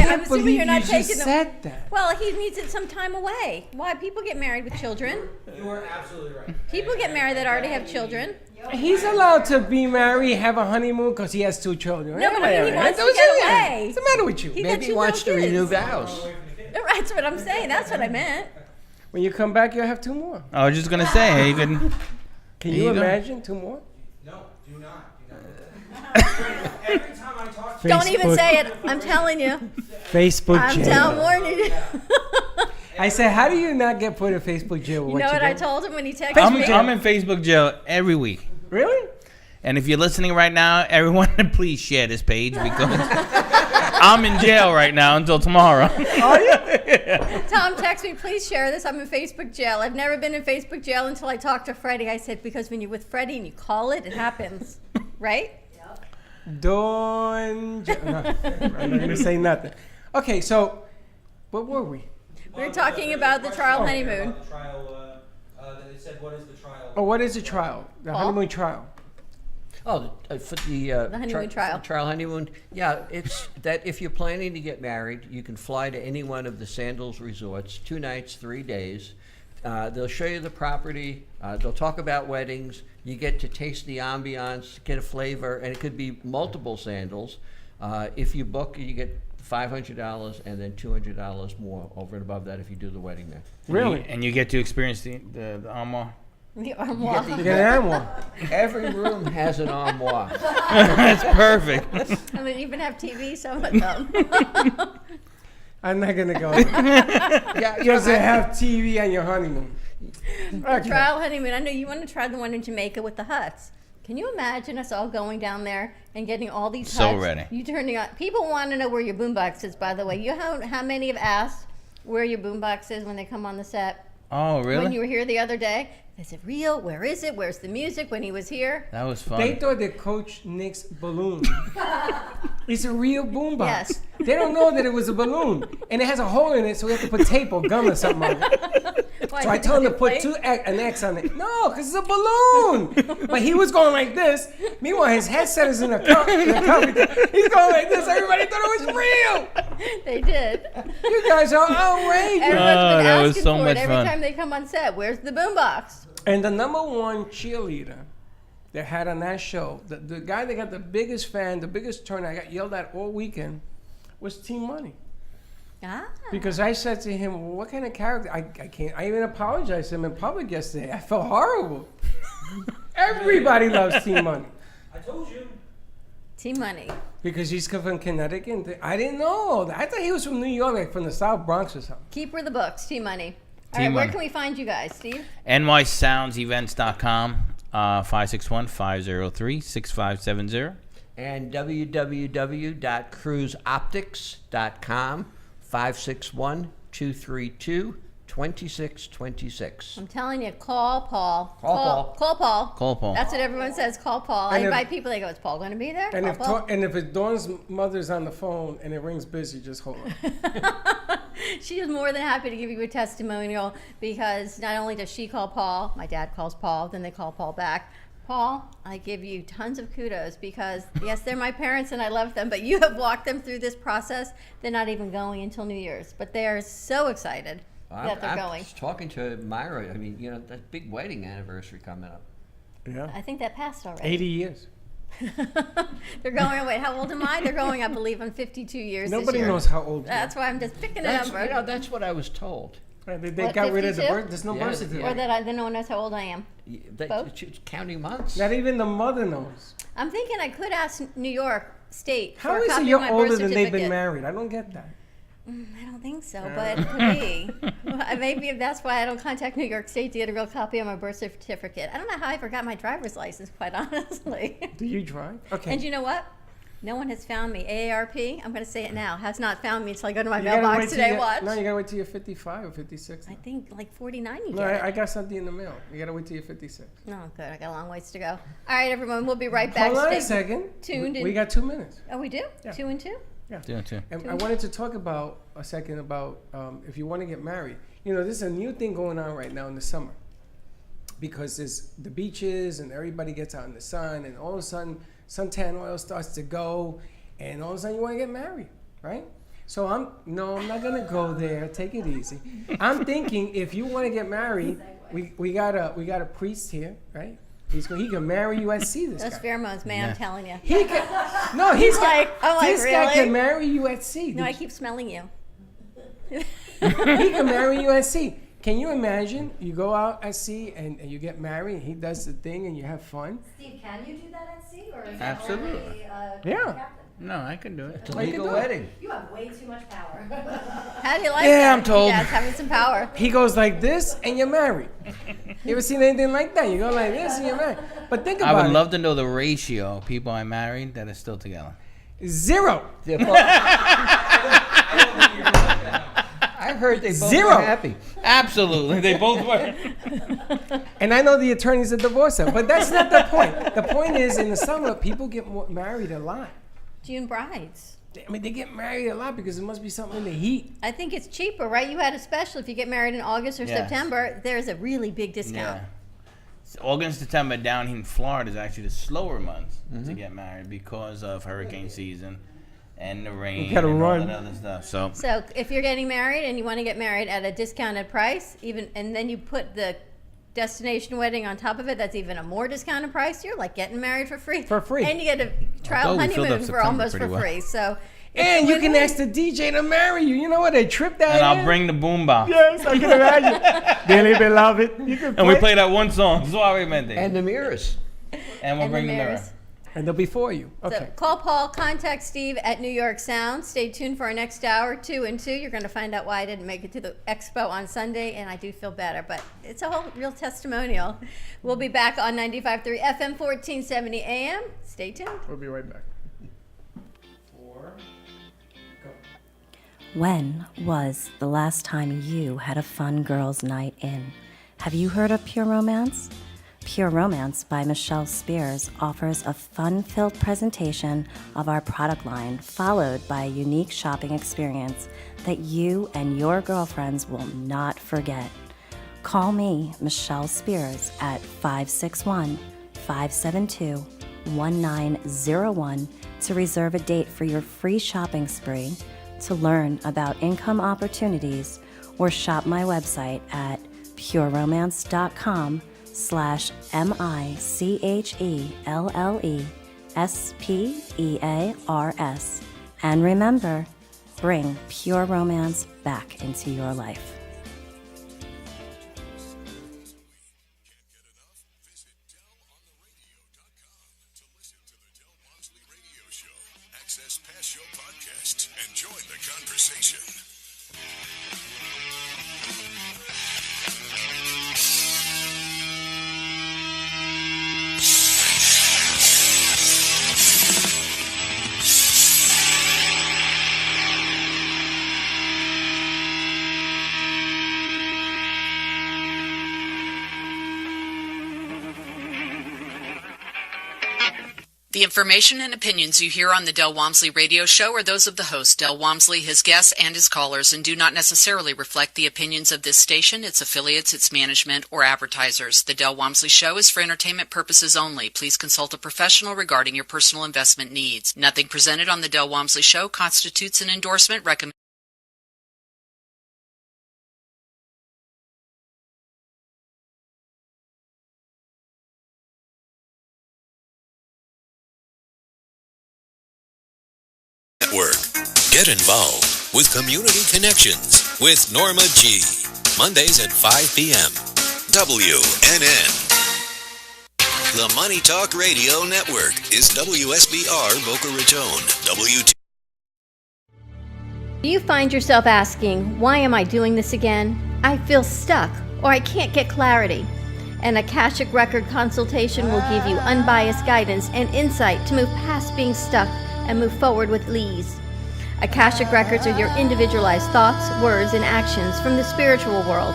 I'm assuming you're not you taking just them. said that. Well, he needs it some time away. Why? People get married with children. You are absolutely right. People get married that already have children. He's allowed to be married, have a honeymoon because he has 2 children. No, but I mean, he wants to What's get the matter? away. What's the matter with you? He got Maybe he 2 wants to little kids. renew vows. Away from the kids. That's what I'm saying. That's what I meant. When you come back, you'll have 2 more. I was just gonna say, even Can There you you go. imagine 2 more? No, do not. Do not. Every time I talk to Don't even Facebook. say it. I'm telling you. Facebook I'm jail. warning you. I said, how do you not get put in Facebook jail? You know what I told him when he texted I'm, me? I'm in Facebook jail every week. Really? And if you're listening right now, everyone, please share this page because I'm in jail right now until tomorrow. Are you? Tom texted me, please share this. I'm in Facebook jail. I've never been in Facebook jail until I talked to Freddie. I said, because when you're with Freddie and you call it, it happens. Right? Don't. No, I'm not going to say nothing. Okay, so what were we? We're talking about the trial About honeymoon. the trial. They said, what is the trial? Oh, what is the trial? The Paul? honeymoon trial. Oh, for the honeymoon trial. Trial honeymoon. Yeah, it's that if you're planning to get married, you can fly to any one of the Sandals resorts, 2 nights, 3 days. They'll show you the property. They'll talk about weddings. You get to taste the ambiance, get a flavor, and it could be multiple Sandals. If you book, you get $500 and then $200 more over and above that if you do the wedding there. Really? And you get to experience the armoire. The armoire. You get an animal. Every room has an armoire. That's perfect. And they even have TV, some of them. I'm not going to go. Yeah, you know, Just to have TV on your honeymoon. Okay. Trial honeymoon. I know you want to try the one in Jamaica with the huts. Can you imagine us all going down there and getting all these So huts? ready. You turning on. People want to know where your boombox is, by the way. You know how many have asked where your boombox is when they come on the set? Oh, When really? you were here the other day? Is it real? Where is it? Where's the music when he was here? That was fun. They thought that Coach Nick's balloon. It's a real boombox. Yes. They don't know that it was a balloon. And it has a hole in it, so we have to put tape or gum or something on it. Why, So I did told him you to put play? an X on it. No, because it's a balloon. But he was going like this. Meanwhile, his headset is in a cup. He's going like this. Everybody thought it was real. They did. You guys are outrageous. Everyone's Oh, been that was asking so for much it every fun. time they come on set. Where's the boombox? And the number 1 cheerleader that had on that show, the guy that got the biggest fan, the biggest turnout, I got yelled at all weekend, was Team Money. Ah. Because I said to him, well, what kind of character? I can't. I even apologized to him in public yesterday. I felt horrible. Everybody loves Team Money. I told you. Team Money. Because he's from Connecticut. I didn't know. I thought he was from New York, like from the South Bronx or something. Keeper of the books. Team Money. All Team right, where Money. can we find you guys, Steve? nysoundsevents.com, 561-503-6570. and www.cruiseoptics.com, 561-232 2626. I'm telling you, call Paul. Call Paul. Call Paul. Call Paul. That's what everyone says. Call Paul. I And if- invite people. They go, "Is Paul going to be there?" And Call Paul. if Dawn's mother's on the phone and it rings busy, just hold on. She is more than happy to give you a testimonial because not only does she call Paul, my dad calls Paul, then they call Paul back. Paul, I give you tons of kudos because, yes, they're my parents and I love them, but you have walked them through this process. They're not even going until New Year's, but they are so excited that they're I'm going. just talking to Myra. I mean, that big wedding anniversary coming up. Yeah. I think that passed already. 80 years. They're going, wait, how old am I? They're going, I believe, on 52 years this Nobody year. knows how old you are. That's why I'm just picking a That's, number. that's what I was told. Right, they What, got rid of the 52? birth. There's no Yeah, birth certificate. yeah. Or that no one knows how old I am. Both? It's counting months. Not even the mother knows. I'm thinking I could ask New York State How for a is it copy you're of my birth older than certificate. they've been married? I don't get that. I don't think so, but it could be. Well, maybe that's why I don't contact New York State to get a real copy of my birth certificate. I don't know how I forgot my driver's license, quite honestly. Do you drive? Okay. And you know what? No one has found me. AARP, I'm going to say it now, has not found me until I go to my You gotta wait mailbox till today. you- Watch. No, you gotta wait till you're 55 or 56. I think like 49 you No, get. I got something in the mail. You gotta wait till you're 56. No, good. I got a long ways to go. All right, everyone. We'll be right back. Hold on a Stay second. tuned We in- got 2 minutes. Oh, we do? Yeah. 2 and 2? Yeah, too. And I wanted to talk about a second about if you want to get married. This is a new thing going on right now in the summer because there's the beaches and everybody gets out in the sun, and all of a sudden suntan oil starts to go, and all of a sudden you want to get married, right? So I'm not gonna go there. Take it easy. I'm thinking if you want to get married, we got a priest here, right? He can marry you at sea. This Those guy. pheromones, man, Yeah. I'm telling you. He can. No, he's like, I'm like, this guy really? can marry you at sea. No, I keep smelling you. He can marry you at sea. Can you imagine? You go out at sea and you get married, and he does the thing, and you have fun. Steve, can you do that at sea, or is Absolutely. that only Yeah. captain? No, I can do it. It's a I could legal do it. wedding. You have way too much power. How do you like Yeah, that? I'm told. Yeah, it's having some power. He goes like this, and you're married. You ever seen anything like that? You go like this, and you're married. But think I about would it. love to know the ratio of people I married that are still together. 0. They're both- I heard they both Zero. were happy. Absolutely, they both were. And I know the attorneys that divorce them, but that's not the point. The point is, in the summer, people get married a lot. June brides. I mean, they get married a lot because there must be something in the heat. I think it's cheaper, right? You had a special. If you get married in August or Yes. September, there's a really big discount. Yeah. So August, September down here in Florida is actually the slower months to get married because of hurricane season and the rain gotta and all run. that other stuff. So So if you're getting married and you want to get married at a discounted price, and then you put the destination wedding on top of it, that's even a more discounted price. You're like getting married for free. For free. And you get a trial Although we filled honeymoon up for September almost for pretty well. free. So it's And a you can win-win. ask the DJ to marry you. You know what? They trip that and in. I'll bring the boombox. Yes, I can imagine. Dearly beloved. You can And we play that one song, Suavemente. And the mirrors. And we'll And bring the the mirror. mirrors. And they'll be for you. Okay. So call Paul, contact Steve at New York Sound. Stay tuned for our next hour, 2 and 2. You're going to find out why I didn't make it to the expo on Sunday, and I do feel better. But it's a whole real testimonial. We'll be back on 95.3 FM, 1470 AM. Stay tuned. We'll be right back. 4, go. When was the last time you had a fun girls' night in? Have you heard of Pure Romance? Pure Romance by Michelle Spears offers a fun-filled presentation of our product line, followed by a unique shopping experience that you and your girlfriends will not forget. Call me, Michelle Spears, at 561-572-1901 to reserve a date for your free shopping spree, to learn about income opportunities, or shop my website at pureromance.com/MICHELLESPEARS. And remember, bring pure romance back into your life. Access past show podcasts and join the conversation. The information and opinions you hear on the Del Walmsley radio show are those of the host, Del Walmsley, his guests, and his callers, and do not necessarily reflect the opinions of this station, its affiliates, its management, or advertisers. The Del Walmsley show is for entertainment purposes only. Please consult a professional regarding your personal investment needs. Nothing presented on the Del Walmsley show constitutes an endorsement, recommendation. Network. Get involved with Community Connections with Norma G. Mondays at 5 p.m. WNN. The Money Talk Radio Network is WSBR Boca Raton. WT. Do you find yourself asking, why am I doing this again? I feel stuck, or I can't get clarity. An Akashic Record consultation will give you unbiased guidance and insight to move past being stuck and move forward with ease. Akashic Records are your individualized thoughts, words, and actions from the spiritual world.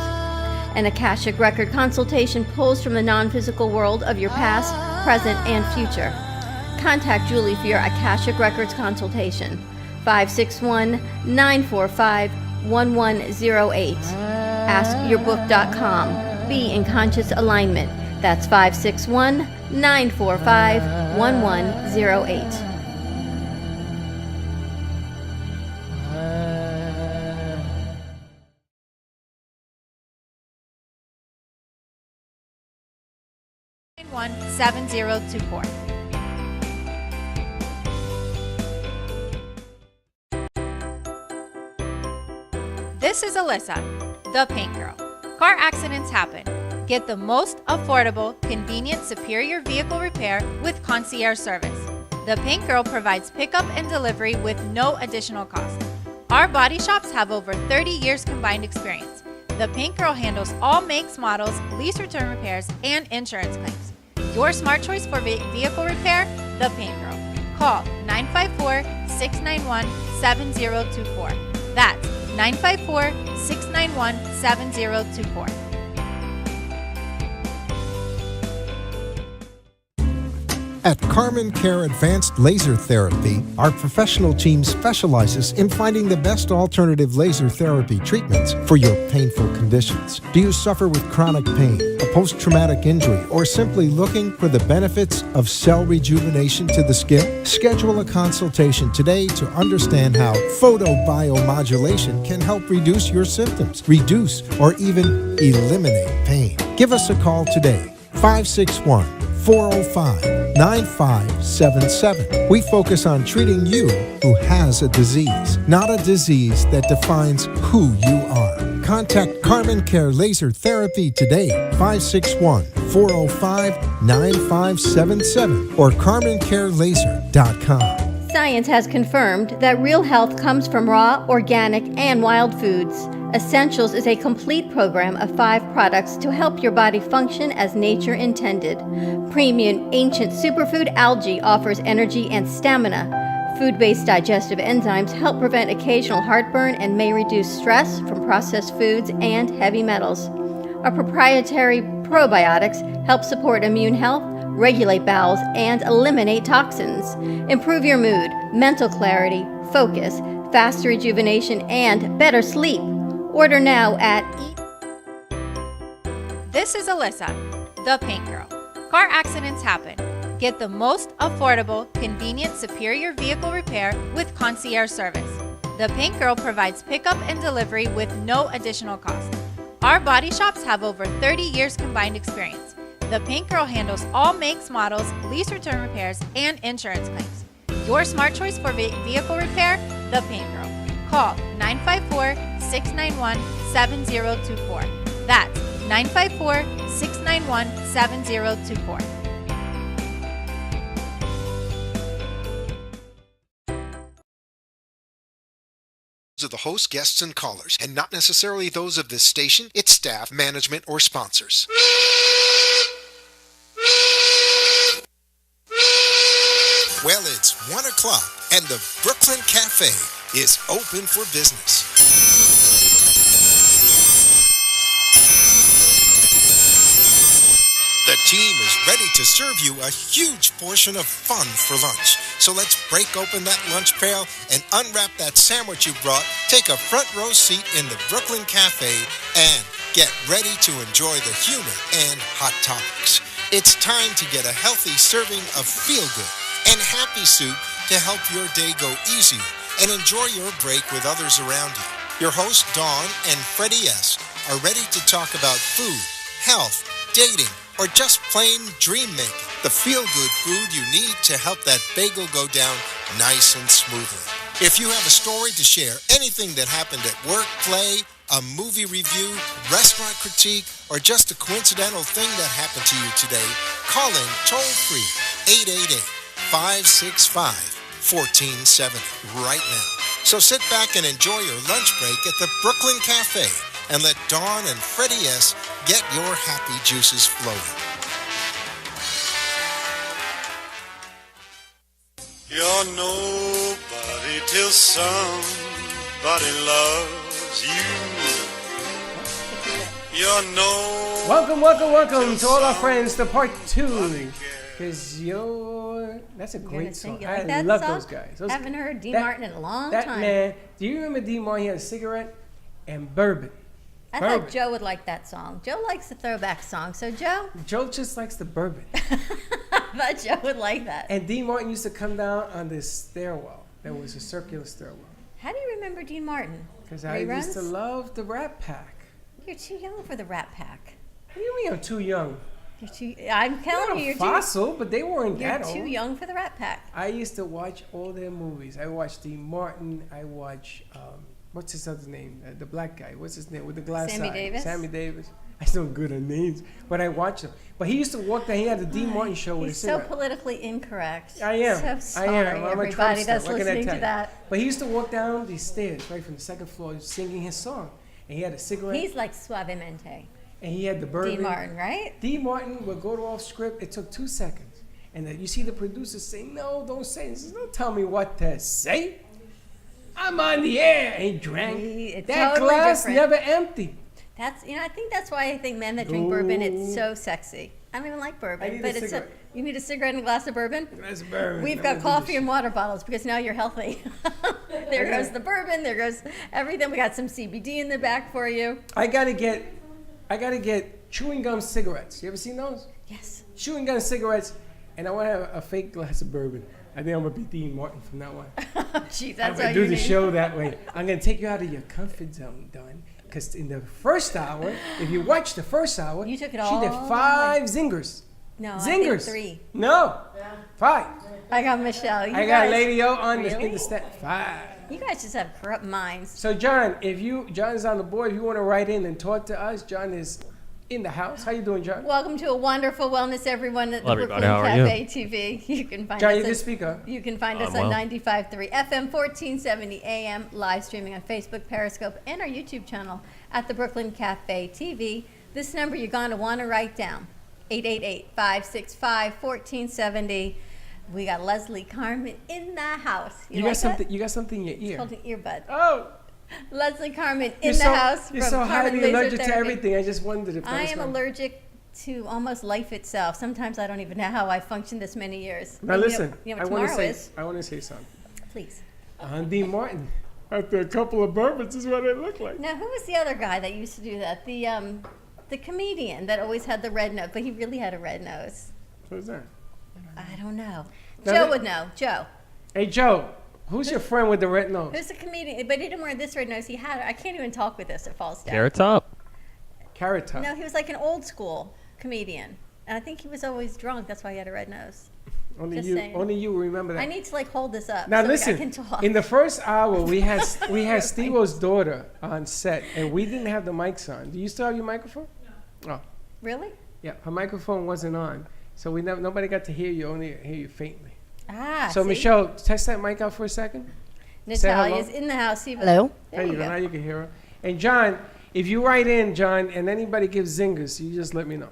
An Akashic Record consultation pulls from the non-physical world of your past, present, and future. Contact Julie for your Akashic Records consultation. 561-945-1108. AskYourBook.com. Be in conscious alignment. That's 561-945-1108. One 7024. This is Alyssa, the Paint Girl. Car accidents happen. Get the most affordable, convenient, superior vehicle repair with concierge service. The Paint Girl provides pickup and delivery with no additional cost. Our body shops have over 30 years combined experience. The Paint Girl handles all makes, models, lease return repairs, and insurance claims. Your smart choice for vehicle repair, The Paint Girl. Call 954-691-7024. That's 954-691-7024. At Carmen Care Advanced Laser Therapy, our professional team specializes in finding the best alternative laser therapy treatments for your painful conditions. Do you suffer with chronic pain, a post-traumatic injury, or simply looking for the benefits of cell rejuvenation to the skin? Schedule a consultation today to understand how photobiomodulation can help reduce your symptoms, reduce or even eliminate pain. Give us a call today, 561-405-9577. We focus on treating you who has a disease, not a disease that defines who you are. Contact Carmen Care Laser Therapy today, 561-405-9577 or carmencarelaser.com. Science has confirmed that real health comes from raw, organic, and wild foods. Essentials is a complete program of 5 products to help your body function as nature intended. Premium Ancient Superfood Algae offers energy and stamina. Food-based digestive enzymes help prevent occasional heartburn and may reduce stress from processed foods and heavy metals. Our proprietary probiotics help support immune health, regulate bowels, and eliminate toxins. Improve your mood, mental clarity, focus, faster rejuvenation, and better sleep. Order now at This is Alyssa, the Paint Girl. Car accidents happen. Get the most affordable, convenient, superior vehicle repair with concierge service. The Paint Girl provides pickup and delivery with no additional cost. Our body shops have over 30 years combined experience. The Paint Girl handles all makes, models, lease return repairs, and insurance claims. Your smart choice for vehicle repair, The Paint Girl. Call 954-691-7024. That's 954-691-7024. Of the host, guests, and callers, and not necessarily those of this station, its staff, management, or sponsors. Well, it's 1 o'clock, and the Brooklyn Cafe is open for business. The team is ready to serve you a huge portion of fun for lunch. So let's break open that lunch pail and unwrap that sandwich you brought, take a front row seat in the Brooklyn Cafe, and get ready to enjoy the humor and hot topics. It's time to get a healthy serving of feel-good and happy soup to help your day go easier and enjoy your break with others around you. Your hosts, Dawn and Freddie S., are ready to talk about food, health, dating, or just plain dream making. The feel-good food you need to help that bagel go down nice and smoothly. If you have a story to share, anything that happened at work, play, a movie review, restaurant critique, or just a coincidental thing that happened to you today, call in toll-free 888-565-1470 right now. So sit back and enjoy your lunch break at the Brooklyn Cafe and let Dawn and Freddie S. get your happy juices flowing. You're nobody till somebody loves you. You're no. Welcome to all our friends to part 2. Because that's a great song. You like I that love song? those guys. Haven't heard Dean Martin in a long that time. man, do you remember Dean Martin? He had a cigarette and bourbon. I thought Joe would like that song. Joe likes the throwback song. So Joe just likes the bourbon. I thought Joe would like that. And Dean Martin used to come down on this stairwell. There was a circular stairwell. How do you remember Dean Martin? Because I used to love the Rat Pack. You're too young for the Rat Pack. What do you mean I'm too young? I'm telling you, you're fossil, but they weren't that old. You're too young for the Rat Pack. I used to watch all their movies. I watched Dean Martin. I watch what's his other name? The black guy. What's his name with the glass Sammy eye? Davis. Sammy Davis. I'm so good at names, but I watched him. But he used to walk down. He had the Dean Martin show with a He's so cigarette. politically incorrect. I am. So sorry, I am. I'm everybody a that's Trumpster. What can I listening tell to you? that. But he used to walk down these stairs right from the second floor, singing his song, and he had a cigarette. He's like Suavemente. And he had the bourbon. Dean Martin, right? Dean Martin would go to off script. It took 2 seconds. And then you see the producer say, no, don't say it. He says, don't tell me what to say. I'm on the air. And he drank. It's That totally glass different. never empty. That's I think that's why I think men that drink bourbon, it's so sexy. I don't even like I bourbon, need but a it's cigarette. you need a cigarette and a glass of bourbon. Glass of bourbon. We've I'm got gonna do coffee this and water bottles because now you're healthy. There goes the bourbon. There goes everything. We got some CBD in the back for you. I gotta get chewing gum cigarettes. You ever seen those? Yes. Chewing gum cigarettes, and I want to have a fake glass of bourbon. I think I'm gonna be Dean Martin from now on. Jeez, I'm that's gonna all do you the need. show that way. I'm gonna take you out of your comfort zone, Don. Because in the first hour, if you watch the first hour, You took it she all did the 5 zingers. No, I Zingers. think 3. No, 5. I got Michelle. You I got guys, Lady O on the in Really? the step 5. You guys just have corrupt minds. So John, John is on the board. If you want to write in and talk to us, John is in the house. How you doing, John? Welcome to a wonderful wellness, everyone, at the Hello, Brooklyn everybody. How are Cafe TV. You can find John, us you can at- speak up. You can find us well. on 95.3 FM, 1470 AM, live streaming on Facebook, Periscope, and our YouTube channel at the Brooklyn Cafe TV. This number you're going to want to write down, 888-565-1470. We got Leslie Carmen in the house. You like got something. that? You got something in your It's ear. called an earbud. Oh, Leslie Carmen in you're the so, house. You're from so Carmen highly Laser allergic to Therapy. everything. I just wondered if that I was am right. allergic to almost life itself. Sometimes I don't even know how I functioned this many years. Now And listen, you know I what want to tomorrow say. is? I want to say something. Please. On Dean Martin. After a couple of bourbons is what it looked like. Now, who was the other guy that used to do that? The comedian that always had the red nose, but he really had a red nose. Who's that? I don't know. Now Joe that- would know. Joe. Hey Joe, who's your friend with the red nose? Who's the comedian? But he didn't wear this red nose. He had. I can't even talk with this. It falls down. Carrot Top. Carrot Top. No, he was like an old school comedian, and I think he was always drunk. That's why he had a red nose. Only Just you. saying. Only you remember that. I need to like hold this up. Now so listen, I can talk. in the first hour we had Steve-O's daughter on set, and we didn't have the mics on. Do you still have your microphone? No. Oh, Really? yeah. Her microphone wasn't on, so nobody got to hear you. Only hear you faintly. Ah. So see? Michelle, test that mic out for a second. Say hello. Natalia's in the house. There There you you go. go. Now you can hear her. And John, if you write in, John, and anybody gives zingers, you just let me know.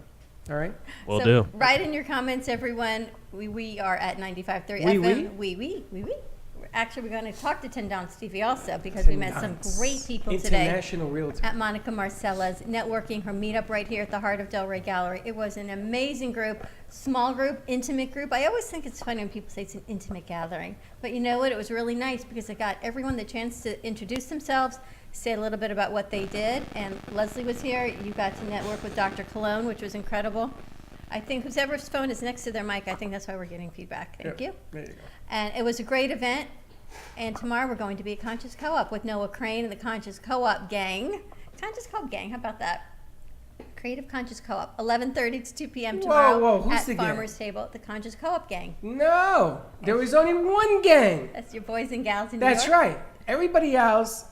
All right? Will so do. Write in your comments, everyone. We are at 95.3 Oui, FM. oui? Oui. Actually, we're going to talk to Tim Don Stevie also because we met some great people today. International realtor. At Monica Marcella's networking, her meetup right here at the Heart of Delray Gallery. It was an amazing group, small group, intimate group. I always think it's funny when people say it's an intimate gathering. But you know what? It was really nice because it got everyone the chance to introduce themselves, say a little bit about what they did. And Leslie was here. You got to network with Dr. Cologne, which was incredible. I think whoever's phone is next to their mic, I think that's why we're getting feedback. Thank you. There you go. And it was a great event. And tomorrow we're going to be at Conscious Co-op with Noah Crane and the Conscious Co-op gang. Conscious Co-op gang, how about that? Creative Conscious Co-op, 11:30 to 2 p.m. tomorrow Whoa, who's at the gang? Farmers Table, the Conscious Co-op gang. No, there was only one gang. That's your boys and gals in New That's York. right. Everybody else,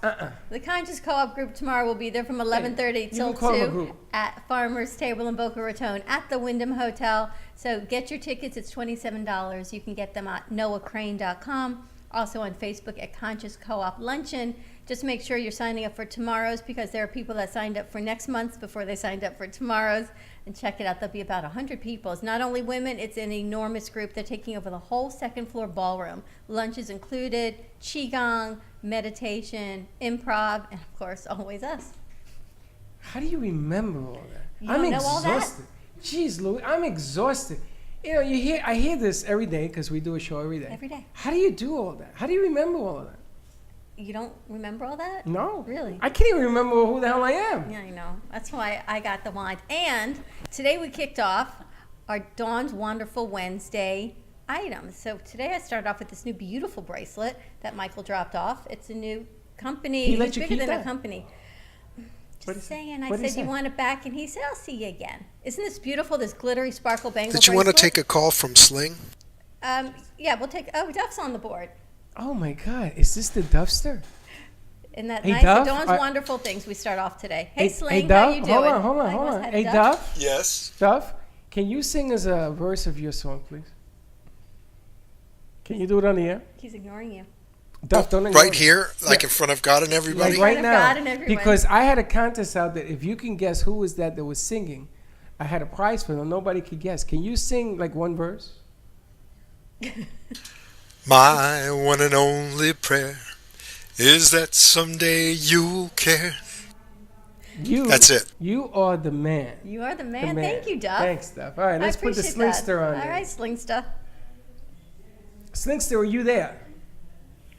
The Conscious Co-op group tomorrow will be there from 11:30 till can call them a 2 group. at Farmers Table in Boca Raton at the Wyndham Hotel. So get your tickets. It's $27. You can get them at noahcrane.com. Also on Facebook at Conscious Co-op Luncheon. Just make sure you're signing up for tomorrow's because there are people that signed up for next month's before they signed up for tomorrow's. And check it out. There'll be about 100 people. It's not only women, it's an enormous group. They're taking over the whole second floor ballroom. Lunch is included, qigong, meditation, improv, and of course, always us. How do you remember all that? You don't know all that? exhausted. Jeez, Louis, I'm exhausted. You know, I hear this every day because we do a show every day. Every day. How do you do all that? How do you remember all of that? You don't remember all that? No. Really? I can't even remember who the hell I am. Yeah, I know. That's why I got the wand. And today we kicked off our Dawn's Wonderful Wednesday items. So today I started off with this new beautiful bracelet that Michael dropped off. It's a new company. He let It's you bigger keep than that? a company. What'd Just he say? saying. I What'd he said, you say? want it back? And he said, I'll see you again. Isn't this beautiful, this glittery sparkle bangle Did you want to bracelet? take a call from Sling? Yeah, we'll take, Duff's on the board. Oh my God, is this the Duffster? Isn't that Hey, nice? Duff, The Dawn's I- Wonderful Things we start off today. Hey, Hey, Sling, Duff, how you doing? hold on, I hold almost on. had Hey, Duff. Duff. Yes. Duff, can you sing us a verse of your song, please? Can you do it on the air? He's ignoring you. Duff, don't ignore Right me. here, like Yeah. in front of God and everybody? Like right of now. God and everyone. Because I had a contest out that if you can guess who was that was singing, I had a prize for them. Nobody could guess. Can you sing like one verse? My one and only prayer is that someday you'll care. You. That's it. You are the man. You are the The man. man. Thank you, Duff. Thanks, Duff. All right, I let's put the appreciate that. Slingster on All there. right, Slingster. Slingster, are you there?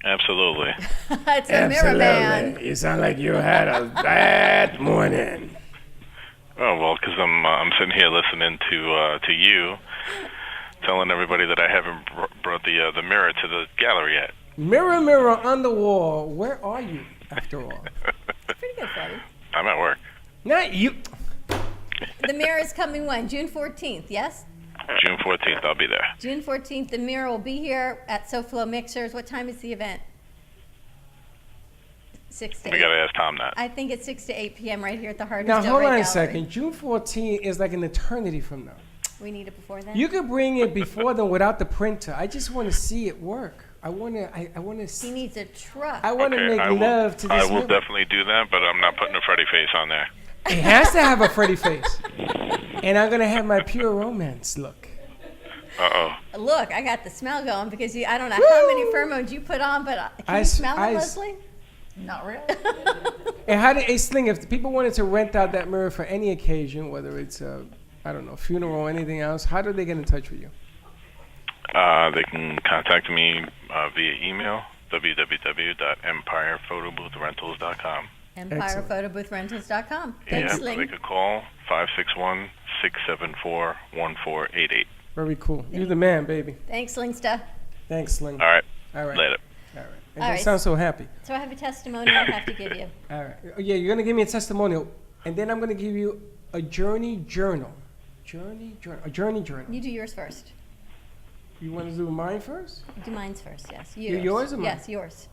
Absolutely. It's a mirror man. You sound like you had a bad morning. Oh well, because I'm sitting here listening to you, telling everybody that I haven't brought the mirror to the gallery yet. Mirror, mirror on the wall, where are you, after all? Pretty good, Freddie. I'm at work. Not you. The mirror is coming when? June 14th, yes? June 14th, I'll be there. June 14th, the mirror will be here at SoFlo Mixers. What time is the event? 6 to 8. We gotta ask Tom that. I think it's 6 to 8 p.m. right here at the Heart Now, of Delray hold on Gallery. a second. June 14 is like an eternity from now. We need it before then? You could bring it before then without the printer. I just want to see it work. I want to He see. needs a truck. I want to make I will, love to this I will mirror. definitely do that, but I'm not putting a Freddy face on there. It has to have a Freddy face. And I'm going to have my pure romance look. Uh-oh. Look, I got the smell going because I don't know how many pheromones you put on, but can you smell it, Leslie? Not really. And how did Sling, if the people wanted to rent out that mirror for any occasion, whether it's a, I don't know, funeral or anything else, how do they get in touch with you? They can contact me via email, www.empirephotoboothrentals.com. EmpirePhotoBoothRentals.com. Thanks, Yeah, Sling. they could call 561-674-1488. Very cool. You're the man, baby. Thanks, Slingsta. Thanks, Sling. All right. All right. Later. All right. And All you right. sound so happy. So I have a testimonial I have to give you. All right. Oh, yeah, you're going to give me a testimonial. And then I'm going to give you a journey journal. A journey journal. You do yours first. You want to do mine first? Do mine's first, yes. Yours or mine? Yes, yours.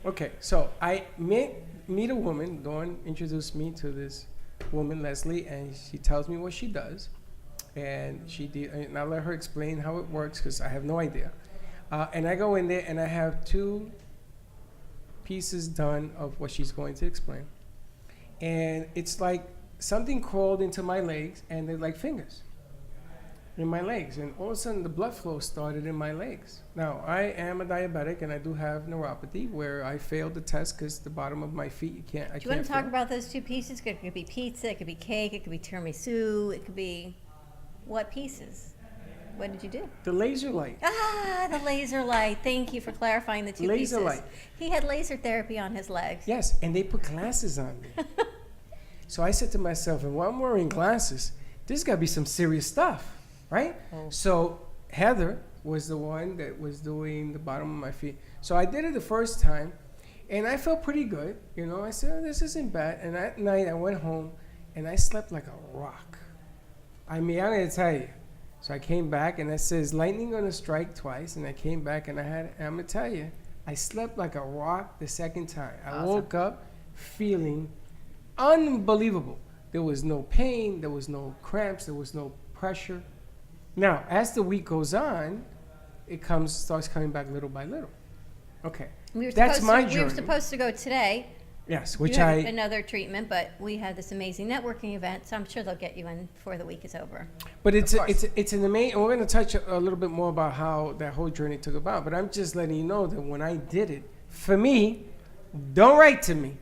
Okay, so I meet a woman. Dawn introduced me to this woman, Leslie, and she tells me what she does. And and I let her explain how it works because I have no idea. And I go in there and I have 2 pieces done of what she's going to explain. And it's like something crawled into my legs and they're like fingers. in my legs, and all of a sudden the blood flow started in my legs. Now, I am a diabetic, and I do have neuropathy where I failed the test because the bottom of my feet, I Do you can't want to talk feel. about those two pieces? It could be pizza, it could be cake, it could be tiramisu, it could be what pieces? What did you do? The laser light. Ah, the laser light. Thank you for clarifying the two Laser pieces. light. He had laser therapy on his legs. Yes, and they put glasses on me. So I said to myself, and while I'm wearing glasses, this got to be some serious stuff, right? Oh. So Heather was the one that was doing the bottom of my feet. So I did it the first time, and I felt pretty good. You know, I said, oh, this isn't bad. And at night, I went home, and I slept like a rock. I mean, I'm going to tell you. So I came back, and it says, lightning going to strike twice. And I came back, and I'm going to tell you, I slept like a rock the second time. I woke up feeling unbelievable. There was no pain, there was no cramps, there was no pressure. Now, as the week goes on, it starts coming back little by little. Okay, that's my journey. We were supposed to go today. Yes, You which have another treatment, but we had this amazing networking event, so I'm sure they'll get you in before the week is over. But it's an amazing. We're going to touch a little bit more about how that whole journey took about. But I'm just letting you know that when I did it, for me, don't write to me.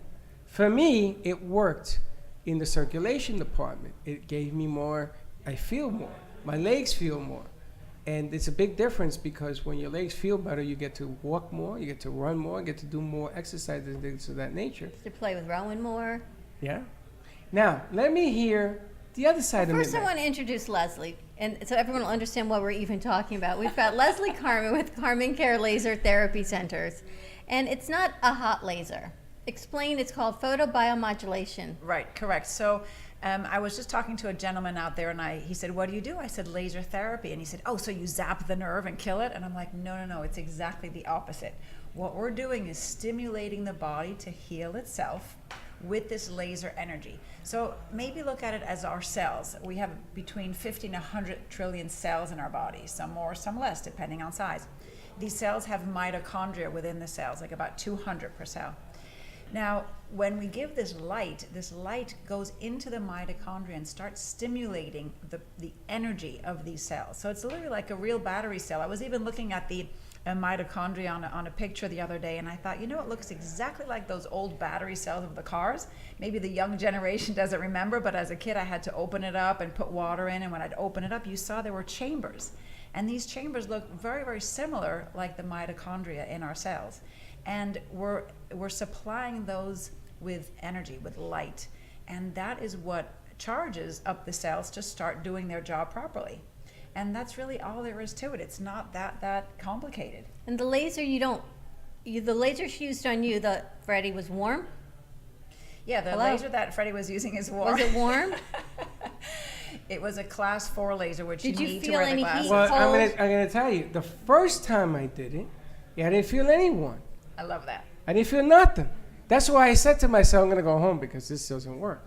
For me, it worked in the circulation department. It gave me more. I feel more. My legs feel more. And it's a big difference because when your legs feel better, you get to walk more, you get to run more, you get to do more exercises and things of that nature. To play with Rowan more. Yeah. Now, let me hear the other side of it. First, I want to introduce Leslie, and so everyone will understand what we're even talking about. We've got Leslie Carmen with Carmen Care Laser Therapy Centers, and it's not a hot laser. Explain, it's called photobiomodulation. Right, correct. So I was just talking to a gentleman out there, and he said, what do you do? I said, laser therapy. And he said, oh, so you zap the nerve and kill it? And I'm like, no, it's exactly the opposite. What we're doing is stimulating the body to heal itself with this laser energy. So maybe look at it as our cells. We have between 50 and 100 trillion cells in our body, some more, some less, depending on size. These cells have mitochondria within the cells, like about 200 per cell. Now, when we give this light goes into the mitochondria and starts stimulating the energy of these cells. So it's literally like a real battery cell. I was even looking at the mitochondria on a picture the other day, and I thought, it looks exactly like those old battery cells of the cars. Maybe the young generation doesn't remember, but as a kid, I had to open it up and put water in, and when I'd open it up, you saw there were chambers. And these chambers look very, very similar like the mitochondria in our cells. And we're supplying those with energy, with light. And that is what charges up the cells to start doing their job properly. And that's really all there is to it. It's not that complicated. And the laser, the laser she used on you, Freddie, was warm? Yeah, the laser that Freddie was using is warm. Was it warm? It was a class 4 laser, which Did you you need feel to wear any the glasses. heat? Well, I'm Cold? gonna tell you, the first time I did it, I didn't feel anyone. I love that. I didn't feel nothing. That's why I said to myself, I'm gonna go home because this doesn't work.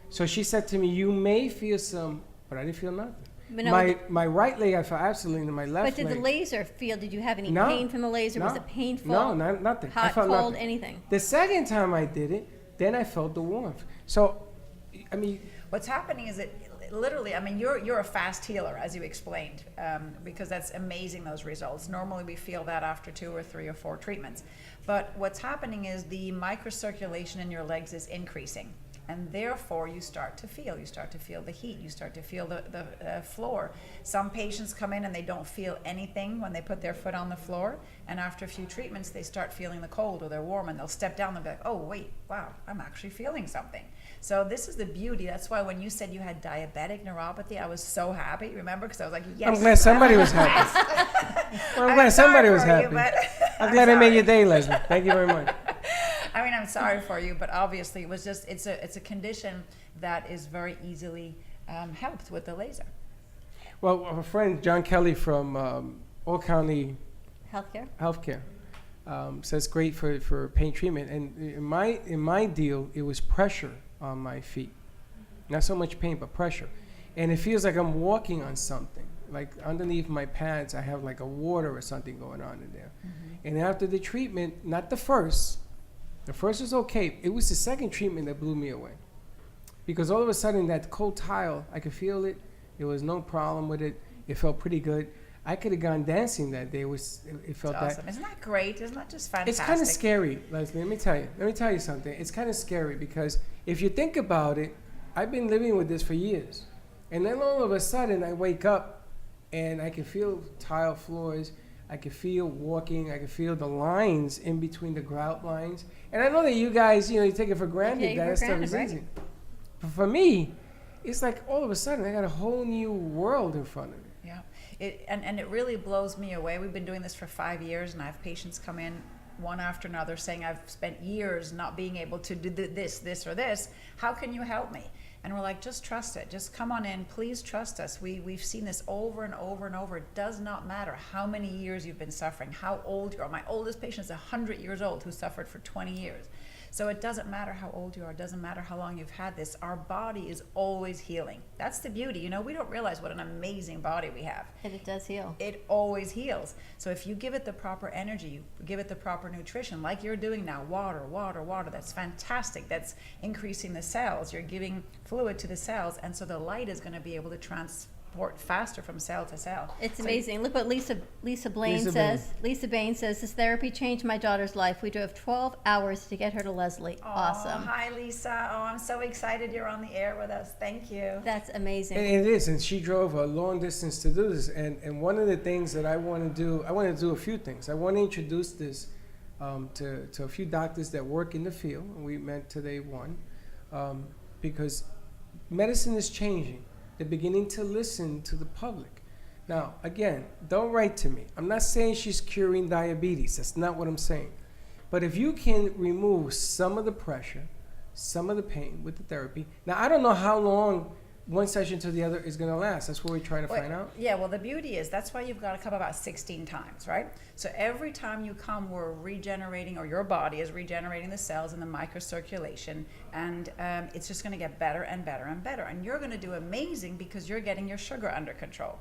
So she said to me, you may feel some, but I didn't feel nothing. But no, My right leg, I felt absolutely, and my left But did leg. the laser feel, did you have any No, pain from the laser? no, Was it painful? No, nothing. I Hot, felt cold, nothing. anything? The second time I did it, then I felt the warmth. So, I mean, What's happening is it literally, you're a fast healer, as you explained, because that's amazing, those results. Normally we feel that after 2 or 3 or 4 treatments. But what's happening is the microcirculation in your legs is increasing. And therefore you start to feel the heat, you start to feel the floor. Some patients come in and they don't feel anything when they put their foot on the floor, and after a few treatments they start feeling the cold or they're warm, and they'll step down and be like, oh wait, wow, I'm actually feeling something. So this is the beauty. That's why when you said you had diabetic neuropathy, I was so happy, remember? Because I was like, yes. I'm glad somebody was happy. I'm glad somebody was happy. I'm glad I made your day, Leslie. Thank you very much. I'm sorry for you, but obviously it was just, it's a condition that is very easily helped with the laser. Well, a friend, John Kelly from All County Healthcare, says great for pain treatment. And in my deal, it was pressure on my feet. Not so much pain, but pressure. And it feels like I'm walking on something. Like underneath my pads, I have like a water or something going on in there. Mm-hmm. And after the treatment, not the first was okay. It was the second treatment that blew me away. Because all of a sudden, that cold tile, I could feel it. There was no problem with it. It felt pretty good. I could have gone dancing that day. It felt It's awesome. that. Isn't that great? Isn't that just fantastic? It's kind of scary, Leslie. Let me tell you something. It's kind of scary because if you think about it, I've been living with this for years, and then all of a sudden I wake up, and I can feel tile floors. I can feel walking. I can feel the lines in between the grout lines. And I know that you guys, you take it for granted that stuff is easy. But for me, it's like all of a sudden I got a whole new world in front of me. Yeah, and it really blows me away. We've been doing this for 5 years, and I have patients come in one after another saying, I've spent years not being able to do this, or this. How can you help me? And we're like, just trust it. Just come on in. Please trust us. We've seen this over and over and over. It does not matter how many years you've been suffering, how old you are. My oldest patient is 100 years old who suffered for 20 years. So it doesn't matter how old you are. It doesn't matter how long you've had this. Our body is always healing. That's the beauty. We don't realize what an amazing body we have. And it does heal. It always heals. So if you give it the proper energy, you give it the proper nutrition, like you're doing now, water, that's fantastic. That's increasing the cells. You're giving fluid to the cells, and so the light is going to be able to transport faster from cell to cell. It's amazing. Look what Lisa Blaine says. Lisa Bain says, this therapy changed my daughter's life. We drove 12 hours to get her to Leslie. Awesome. Hi, Lisa. Oh, I'm so excited you're on the air with us. Thank you. That's amazing. And it is, and she drove a long distance to do this. And one of the things that I want to do a few things. I want to introduce this to a few doctors that work in the field. We met today one, because medicine is changing. They're beginning to listen to the public. Now, again, don't write to me. I'm not saying she's curing diabetes. That's not what I'm saying. But if you can remove some of the pressure, some of the pain with the therapy. Now, I don't know how long one session to the other is going to last. That's what we're trying to find out. Yeah, well, the beauty is that's why you've got to come about 16 times, right? So every time you come, we're regenerating, or your body is regenerating the cells in the microcirculation, and it's just going to get better and better and better. And you're going to do amazing because you're getting your sugar under control.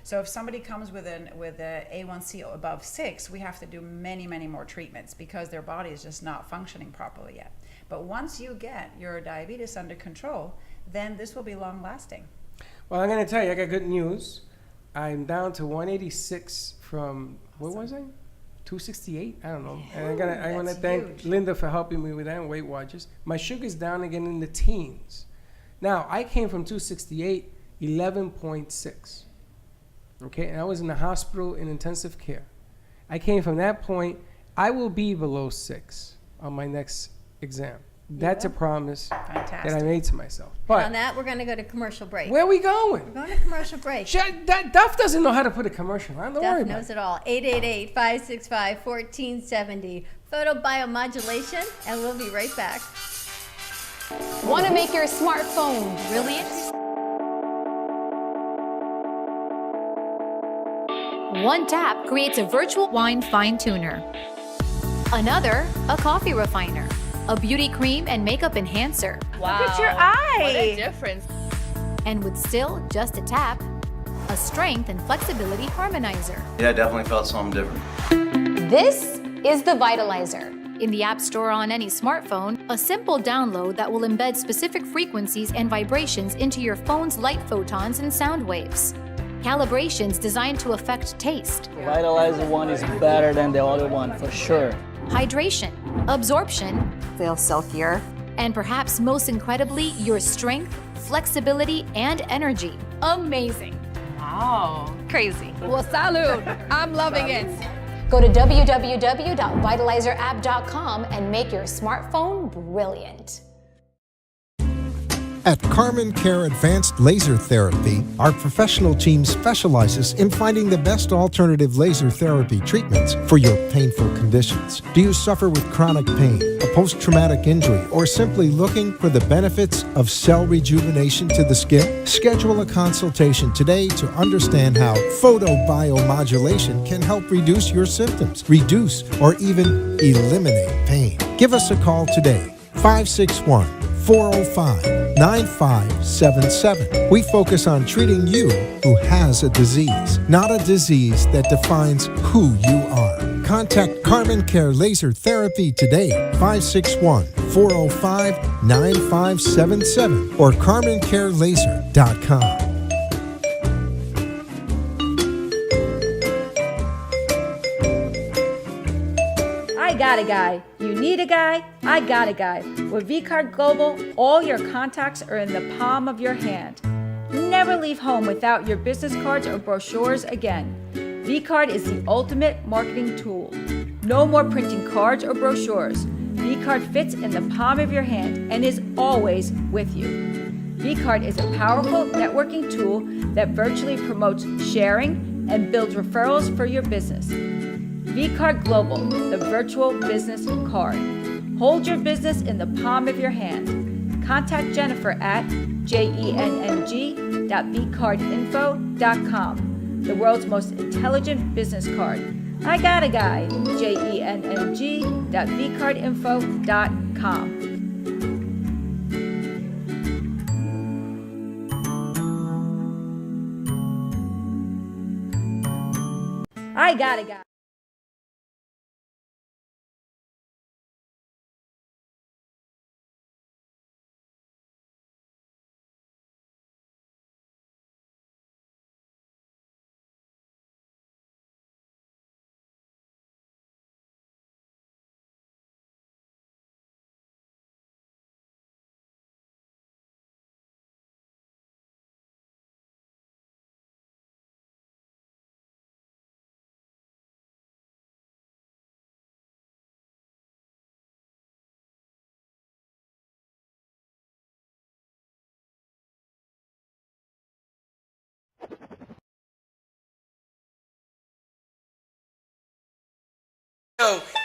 So if somebody comes with a A1C above 6, we have to do many, many more treatments because their body is just not functioning properly yet. But once you get your diabetes under control, then this will be long lasting. Well, I'm going to tell you, I got good news. I'm down to 186 from, what was I? 268? I don't know. And I want to thank Linda for helping me with that and Weight Watchers. My sugar's down again in the teens. Now, I came from 268, 11.6. Okay, and I was in the hospital in intensive care. I came from that point. I will be below 6 on my next exam. That's a promise that I made to myself. But and on that, we're going to go to commercial break. Where are we going? We're going to commercial break. Duff doesn't know how to put a commercial on. Don't worry Duff about knows it all. 888-565-1470. Photobiomodulation, and we'll be right back. Want to make your smartphone brilliant? One tap creates a virtual wine fine tuner. Another, a coffee refiner. A beauty cream and makeup enhancer. Wow. Look at your eye. What a difference. And with still just a tap, a strength and flexibility harmonizer. Yeah, I definitely felt something different. This is the Vitalizer. In the App Store on any smartphone, a simple download that will embed specific frequencies and vibrations into your phone's light photons and sound waves. Calibrations designed to affect taste. The Vitalizer one is better than the other one, for sure. Hydration, absorption, feel silkier, and perhaps most incredibly, your strength, flexibility, and energy. Amazing. Wow. Crazy. Well, salud. I'm loving it. Go to www.vitalizerapp.com and make your smartphone brilliant. At Carmen Care Advanced Laser Therapy, our professional team specializes in finding the best alternative laser therapy treatments for your painful conditions. Do you suffer with chronic pain, a post-traumatic injury, or simply looking for the benefits of cell rejuvenation to the skin? Schedule a consultation today to understand how photobiomodulation can help reduce your symptoms, reduce or even eliminate pain. Give us a call today, 561-405-9577. We focus on treating you who has a disease, not a disease that defines who you are. Contact Carmen Care Laser Therapy today, 561-405-9577 or CarmenCareLaser.com. I got a guy. You need a guy? I got a guy. With VCard Global, all your contacts are in the palm of your hand. Never leave home without your business cards or brochures again. VCard is the ultimate marketing tool. No more printing cards or brochures. VCard fits in the palm of your hand and is always with you. VCard is a powerful networking tool that virtually promotes sharing and builds referrals for your business. VCard Global, the virtual business card. Hold your business in the palm of your hand. Contact Jennifer at jenng.vcardinfo.com, the world's most intelligent business card. I got a guy, jenng.vcardinfo.com. I got a guy.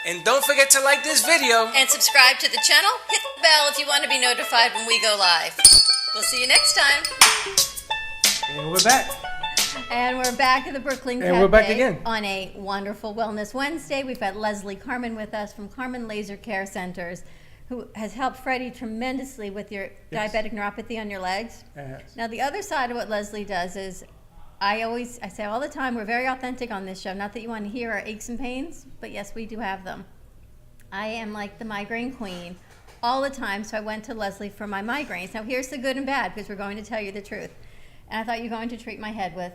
And don't forget to like this video. And subscribe to the channel. Hit the bell if you want to be notified when we go live. We'll see you next time. And we're back. And we're back at the Brooklyn Cafe. And we're back again. On a wonderful Wellness Wednesday. We've got Leslie Carmen with us from Carmen Laser Care Centers, who has helped Freddie tremendously with your diabetic neuropathy on your legs. Yes. Now, the other side of what Leslie does is, I say all the time, we're very authentic on this show. Not that you want to hear our aches and pains, but yes, we do have them. I am like the migraine queen all the time, so I went to Leslie for my migraines. Now, here's the good and bad, because we're going to tell you the truth. And I thought you were going to treat my head with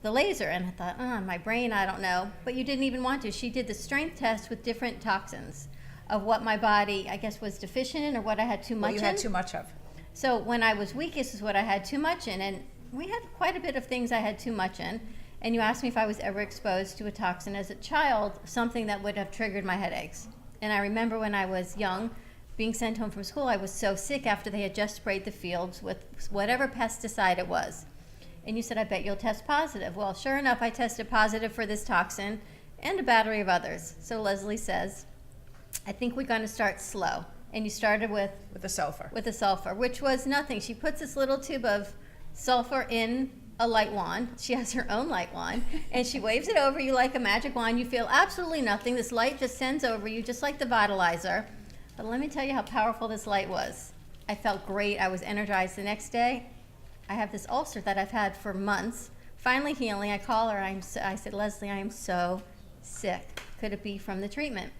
the laser, and I thought, my brain, I don't know. But you didn't even want to. She did the strength test with different toxins of what my body, I guess, was deficient in or what I had too much in. You had too much of. So when I was weakest is what I had too much in, and we had quite a bit of things I had too much in. And you asked me if I was ever exposed to a toxin as a child, something that would have triggered my headaches. And I remember when I was young, being sent home from school, I was so sick after they had just sprayed the fields with whatever pesticide it was. And you said, I bet you'll test positive. Well, sure enough, I tested positive for this toxin and a battery of others. So Leslie says, I think we're going to start slow. And you started with the sulfur. With the sulfur, which was nothing. She puts this little tube of sulfur in a light wand. She has her own light wand, and she waves it over you like a magic wand. You feel absolutely nothing. This light just sends over you, just like the Vitalizer. But let me tell you how powerful this light was. I felt great. I was energized the next day. I have this ulcer that I've had for months, finally healing. I call her. I said, Leslie, I am so sick. Could it be from the treatment?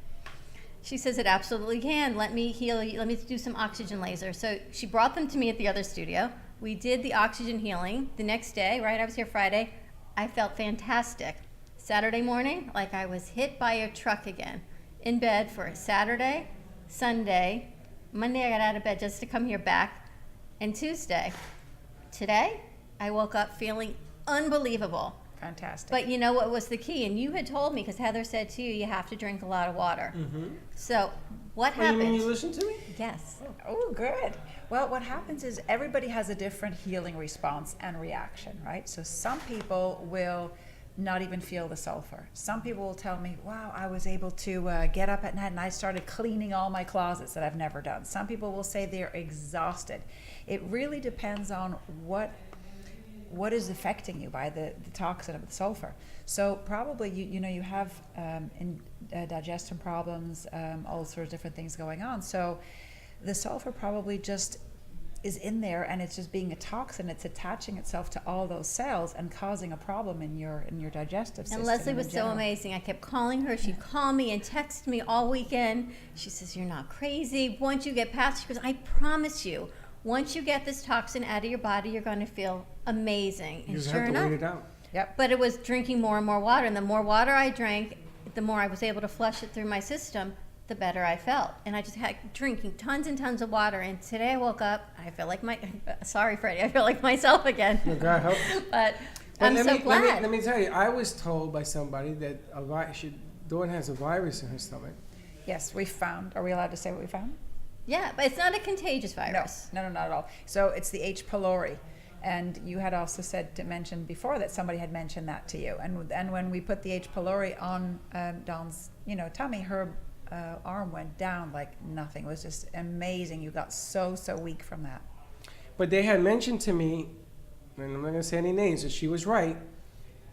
She says it absolutely can. Let me heal you. Let me do some oxygen laser. So she brought them to me at the other studio. We did the oxygen healing the next day, right? I was here Friday. I felt fantastic. Saturday morning, like I was hit by a truck again. In bed for Saturday, Sunday, Monday I got out of bed just to come here back, and Tuesday. Today, I woke up feeling unbelievable. Fantastic. But you know what was the key? And you had told me, because Heather said to you, you have to drink a lot of water. Mm-hmm. So what You happened? mean you listened to me? Yes. Oh, good. Well, what happens is everybody has a different healing response and reaction, right? So some people will not even feel the sulfur. Some people will tell me, wow, I was able to get up at night and I started cleaning all my closets that I've never done. Some people will say they're exhausted. It really depends on what is affecting you by the toxin of the sulfur. So probably you have digestion problems, ulcers, different things going on. So the sulfur probably just is in there, and it's just being a toxin. It's attaching itself to all those cells and causing a problem in your digestive system. And Leslie was so amazing. I kept calling her. She'd call me and text me all weekend. She says, you're not crazy. Once you get past, she goes, I promise you, once you get this toxin out of your body, you're going to feel amazing. And You sure have to enough, wait it out. Yep. But it was drinking more and more water. And the more water I drank, the more I was able to flush it through my system. the better I felt. And I just had drinking tons and tons of water. And today I woke up, I feel like sorry, Freddie, I feel like myself again. Oh, God help you. But I'm so glad. Let me tell you, I was told by somebody that Dawn has a virus in her stomach. Yes, we found. Are we allowed to say what we found? Yeah, but it's not a contagious virus. No, not at all. So it's the H. pylori. And you had also mentioned before that somebody had mentioned that to you. And when we put the H. pylori on Dawn's, tummy, her arm went down like nothing. It was just amazing. You got so weak from that. But they had mentioned to me, and I'm not going to say any names, that she was right,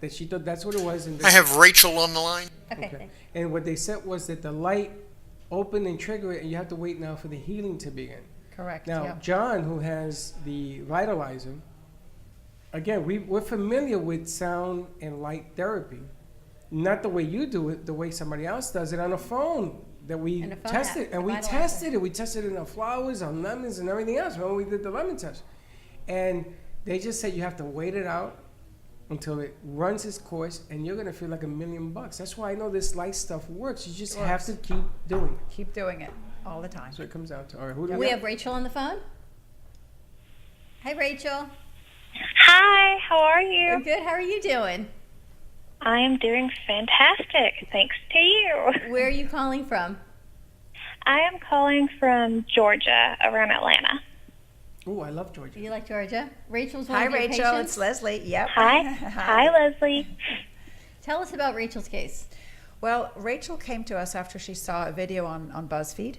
that she thought that's what it was. And I have Rachel on the line. Okay. And what they said was that the light opened and triggered it, and you have to wait now for the healing to begin. Correct. Now, yeah. John, who has the vitalizer, again, we're familiar with sound and light therapy. Not the way you do it, the way somebody else does it on a phone that we tested. And we tested it. We tested it on flowers, on lemons, and everything else when we did the lemon test. And they just said you have to wait it out until it runs its course, and you're going to feel like $1,000,000. That's why I know this light stuff works. You just have to keep doing it. Keep doing it all the time. So it comes out to, all right, who do We have Rachel on the phone. Hi, Rachel. Hi, how are you? Good. How are you doing? I am doing fantastic, thanks to you. Where are you calling from? I am calling from Georgia, around Atlanta. Oh, I love Georgia. You like Georgia? Rachel's one Hi, of your Rachel. patients? It's Leslie. Yep. Hi. Hi, Leslie. Tell us about Rachel's case. Well, Rachel came to us after she saw a video on BuzzFeed,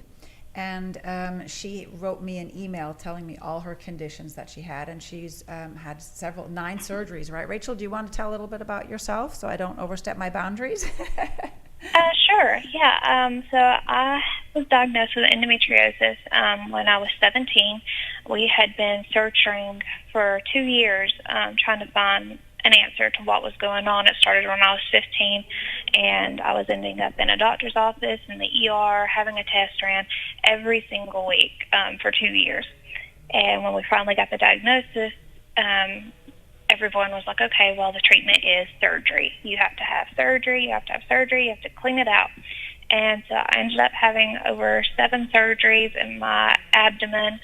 and she wrote me an email telling me all her conditions that she had, and she's had 9 surgeries, right? Rachel, do you want to tell a little bit about yourself so I don't overstep my boundaries? Sure, yeah. So I was diagnosed with endometriosis when I was 17. We had been searching for 2 years trying to find an answer to what was going on. It started when I was 15, and I was ending up in a doctor's office, in the ER, having a test ran every single week for 2 years. And when we finally got the diagnosis, everyone was like, okay, well, the treatment is surgery. You have to have surgery, you have to have surgery, you have to clean it out. And so I ended up having over 7 surgeries in my abdomen,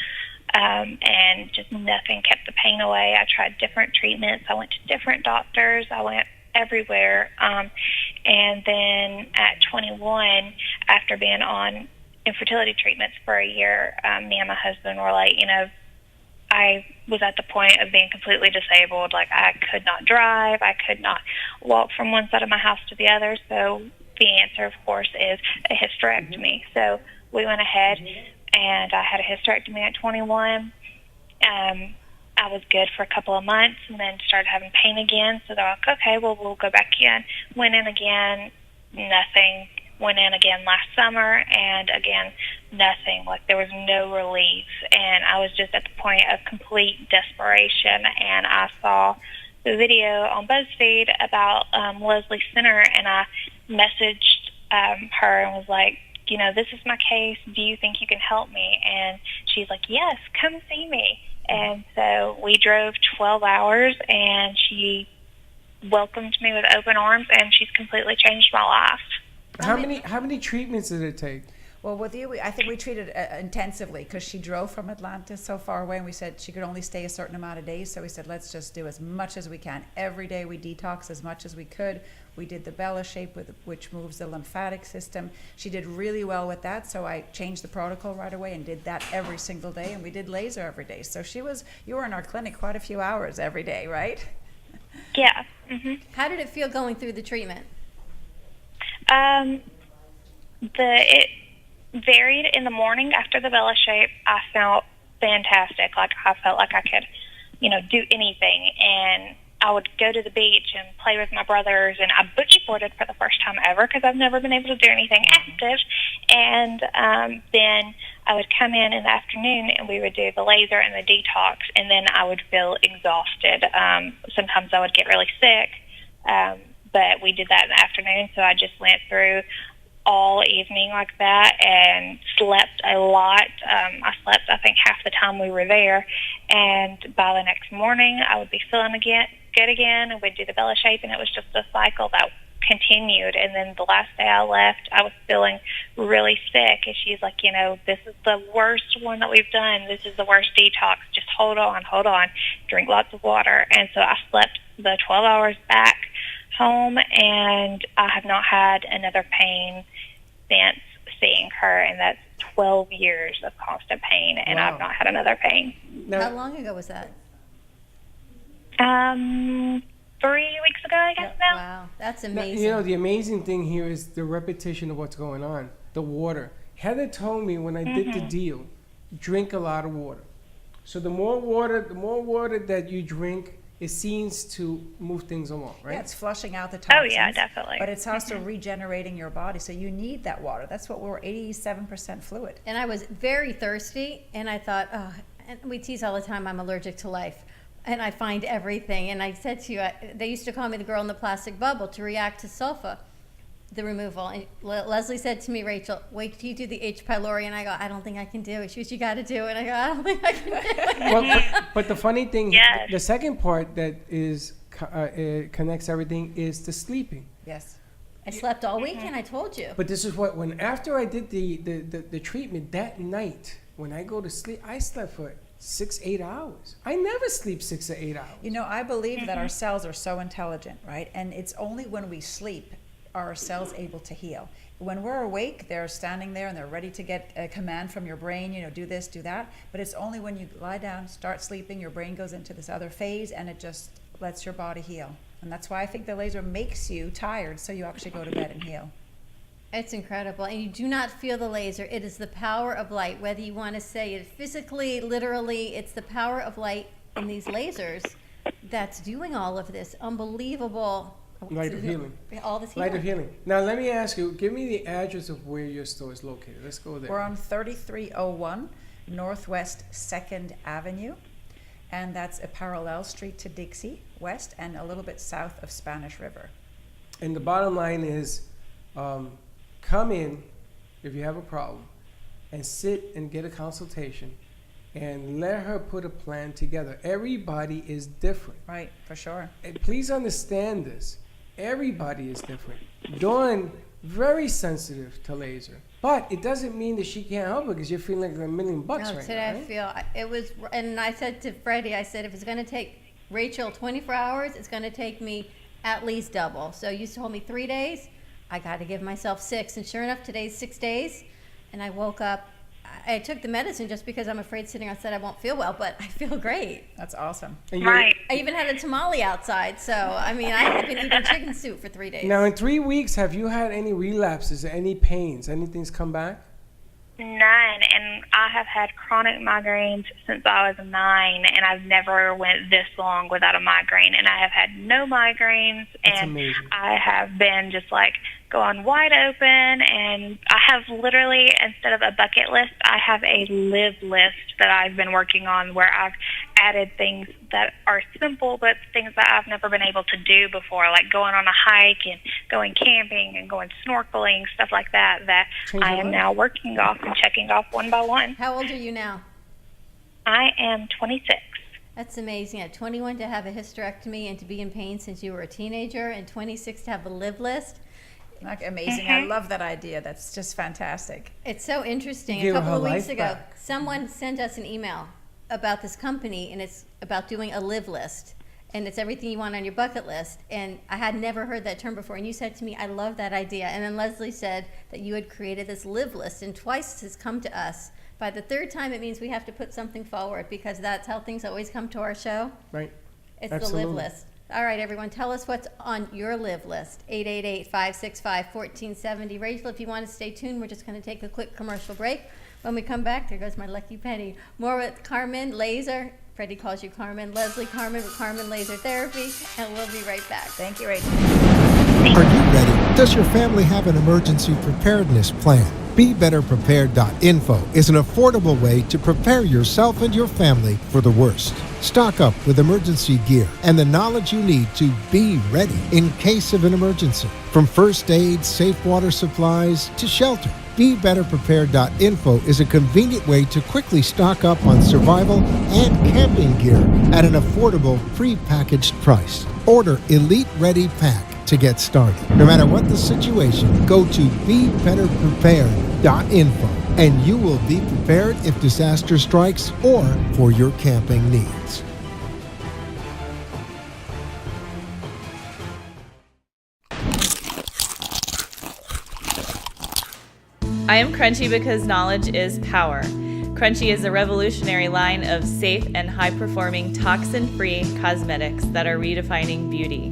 and just nothing kept the pain away. I tried different treatments. I went to different doctors. I went everywhere. And then at 21, after being on infertility treatments for a year, me and my husband were like, I was at the point of being completely disabled. Like, I could not drive. I could not walk from one side of my house to the other. So the answer, of course, is a hysterectomy. So we went ahead, and I had a hysterectomy at 21. I was good for a couple of months and then started having pain again. So they're like, okay, well, we'll go back in. Went in again, nothing. Went in again last summer, and again, nothing. Like, there was no relief. And I was just at the point of complete desperation. And I saw the video on BuzzFeed about Leslie Center, and I messaged her and was like, this is my case. Do you think you can help me? And she's like, yes, come see me. And so we drove 12 hours, and she welcomed me with open arms, and she's completely changed my life. How many treatments did it take? Well, with you, I think we treated intensively because she drove from Atlanta so far away, and we said she could only stay a certain amount of days. So we said, let's just do as much as we can. Every day we detox as much as we could. We did the Bella shape, which moves the lymphatic system. She did really well with that, so I changed the protocol right away and did that every single day, and we did laser every day. So you were in our clinic quite a few hours every day, right? Yeah. Mm-hmm. How did it feel going through the treatment? It varied. In the morning after the Bella shape, I felt fantastic. Like, I felt like I could, do anything. And I would go to the beach and play with my brothers, and I boogie boarded for the first time ever because I've never been able to do anything active. And then I would come in the afternoon, and we would do the laser and the detox, and then I would feel exhausted. Sometimes I would get really sick, but we did that in the afternoon, so I just went through all evening like that and slept a lot. I slept, I think, half the time we were there, and by the next morning I would be feeling good again, and we'd do the Bella shape, and it was just a cycle that continued. And then the last day I left, I was feeling really sick, and she's like, you know, this is the worst one that we've done. This is the worst detox. Just hold on, drink lots of water. And so I slept the 12 hours back home, and I have not had another pain since seeing her, and that's 12 years of constant pain, and Wow. I've not had another pain. How long ago was that? 3 weeks ago, I guess now. Wow, that's Now, amazing. you know, the amazing thing here is the repetition of what's going on. The water. Heather told me when I did the deal, drink a lot of water. So the more water that you drink, it seems to move things along, right? Yeah, it's flushing out the Oh, toxins. yeah, definitely. But it's also regenerating your body, so you need that water. That's what we're 87% fluid. And I was very thirsty, and I thought, oh, and we tease all the time, I'm allergic to life. And I find everything. And I said to you, they used to call me the girl in the plastic bubble to react to sulfa, the removal. And Leslie said to me, Rachel, wait till you do the H. pylori. And I go, I don't think I can do it. She goes, you got to do it. And I go, I don't think I can do it. Well, but the funny thing, Yes. the second part that is connects everything is the sleeping. Yes. I slept all weekend, I told you. But this is what, when after I did the treatment that night, when I go to sleep, I slept for 6-8 hours. I never sleep 6 to 8 hours. You know, I believe that our cells are so intelligent, right? And it's only when we sleep are our cells able to heal. When we're awake, they're standing there and they're ready to get a command from your brain, you know, do this, do that. But it's only when you lie down, start sleeping, your brain goes into this other phase, and it just lets your body heal. And that's why I think the laser makes you tired, so you actually go to bed and heal. It's incredible. And you do not feel the laser. It is the power of light. Whether you want to say it physically, literally, it's the power of light in these lasers that's doing all of this unbelievable Light of healing. All this Light healing. of healing. Now let me ask you, give me the address of where your store is located. Let's go there. We're on 3301 Northwest 2nd Avenue, and that's a parallel street to Dixie West and a little bit south of Spanish River. And the bottom line is, come in if you have a problem and sit and get a consultation and let her put a plan together. Everybody is different. Right, for sure. And please understand this. Everybody is different. Dawn, very sensitive to laser. But it doesn't mean that she can't help it because you're feeling like $1 million No, right today now, I right? feel it was, and I said to Freddie, I said if it's going to take Rachel 24 hours, it's going to take me at least double. So you told me 3 days. I got to give myself 6, and sure enough, today's 6 days. And I woke up. I took the medicine just because I'm afraid sitting outside I won't feel well, but I feel great. That's awesome. And you're- Right. I even had a tamale outside, so I mean, I have been eating chicken soup for 3 days. Now, in 3 weeks, have you had any relapses, any pains, anything's come back? None, and I have had chronic migraines since I was 9, and I've never went this long without a migraine, and I have had no migraines, That's and amazing. I have been just like going wide open, and I have literally, instead of a bucket list, I have a live list that I've been working on where I've added things that are simple, but things that I've never been able to do before, like going on a hike and going camping and going snorkeling, stuff like that, that Change I your am life. now working off and checking off one by one. How old are you now? I am 26. That's amazing. At 21 to have a hysterectomy and to be in pain since you were a teenager, and 26 to have a live list. Like, amazing. I love that idea. That's just fantastic. It's so interesting. You A gave her couple of her weeks life ago, back. someone sent us an email about this company, and it's about doing a live list. And it's everything you want on your bucket list. And I had never heard that term before. And you said to me, I love that idea. And then Leslie said that you had created this live list, and twice has come to us. By the third time, it means we have to put something forward, because that's how things always come to our show. Right. It's Absolutely. the live list. All right, everyone, tell us what's on your live list. 888-565-1470. Rachel, if you want to stay tuned, we're just going to take a quick commercial break. When we come back, there goes my lucky penny. More with Carmen Laser. Freddie calls you Carmen. Leslie Carmen with Carmen Laser Therapy. And we'll be right back. Thank you, Rachel. Are you ready? Does your family have an emergency preparedness plan? BeBetterPrepared.info is an affordable way to prepare yourself and your family for the worst. Stock up with emergency gear and the knowledge you need to be ready in case of an emergency. From first aid, safe water supplies, to shelter. BeBetterPrepared.info is a convenient way to quickly stock up on survival and camping gear at an affordable, pre-packaged price. Order Elite Ready Pack to get started. No matter what the situation, go to BeBetterPrepared.info and you will be prepared if disaster strikes or for your camping needs. I am Crunchy because knowledge is power. Crunchy is a revolutionary line of safe and high-performing toxin-free cosmetics that are redefining beauty.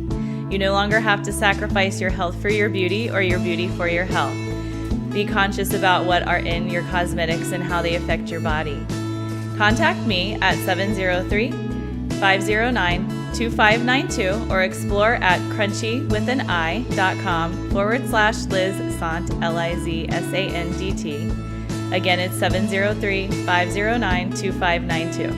You no longer have to sacrifice your health for your beauty or your beauty for your health. Be conscious about what are in your cosmetics and how they affect your body. Contact me at 703-509-2592 or explore at crunchywithanI.com/Liz Sant, LIZSANDT. Again, it's 703-509-2592.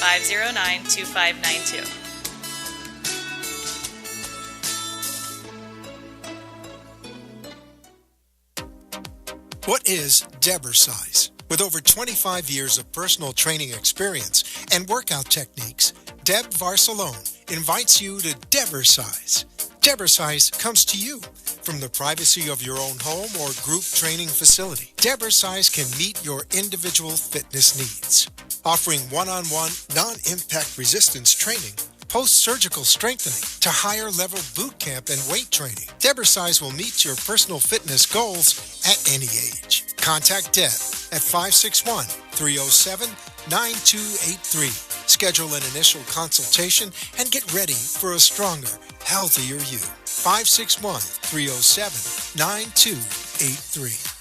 509-2592. What is Debersize? With over 25 years of personal training experience and workout techniques, Deb Varsalone invites you to Debersize. Debersize comes to you from the privacy of your own home or group training facility. Debersize can meet your individual fitness needs, offering one-on-one, non-impact resistance training, post-surgical strengthening to higher level boot camp and weight training. Debersize will meet your personal fitness goals at any age. Contact Deb at 561-307-9283. Schedule an initial consultation and get ready for a stronger, healthier you. 561-307-9283.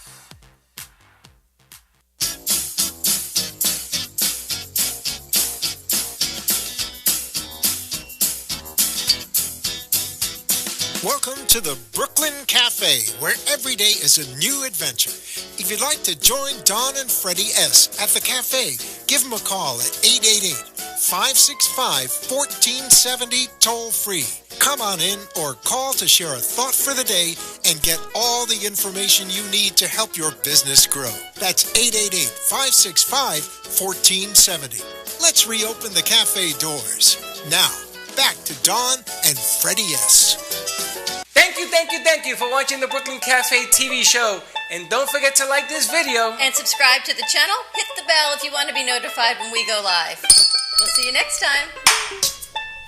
Welcome to the Brooklyn Cafe, where every day is a new adventure. If you'd like to join Don and Freddie S. at the cafe, give them a call at 888-565-1470 toll-free. Come on in or call to share a thought for the day and get all the information you need to help your business grow. That's 888-565-1470. Let's reopen the cafe doors. Now, back to Don and Freddie S. Thank you for watching the Brooklyn Cafe TV show. And don't forget to like this video. And subscribe to the channel. Hit the bell if you want to be notified when we go live. We'll see you next time.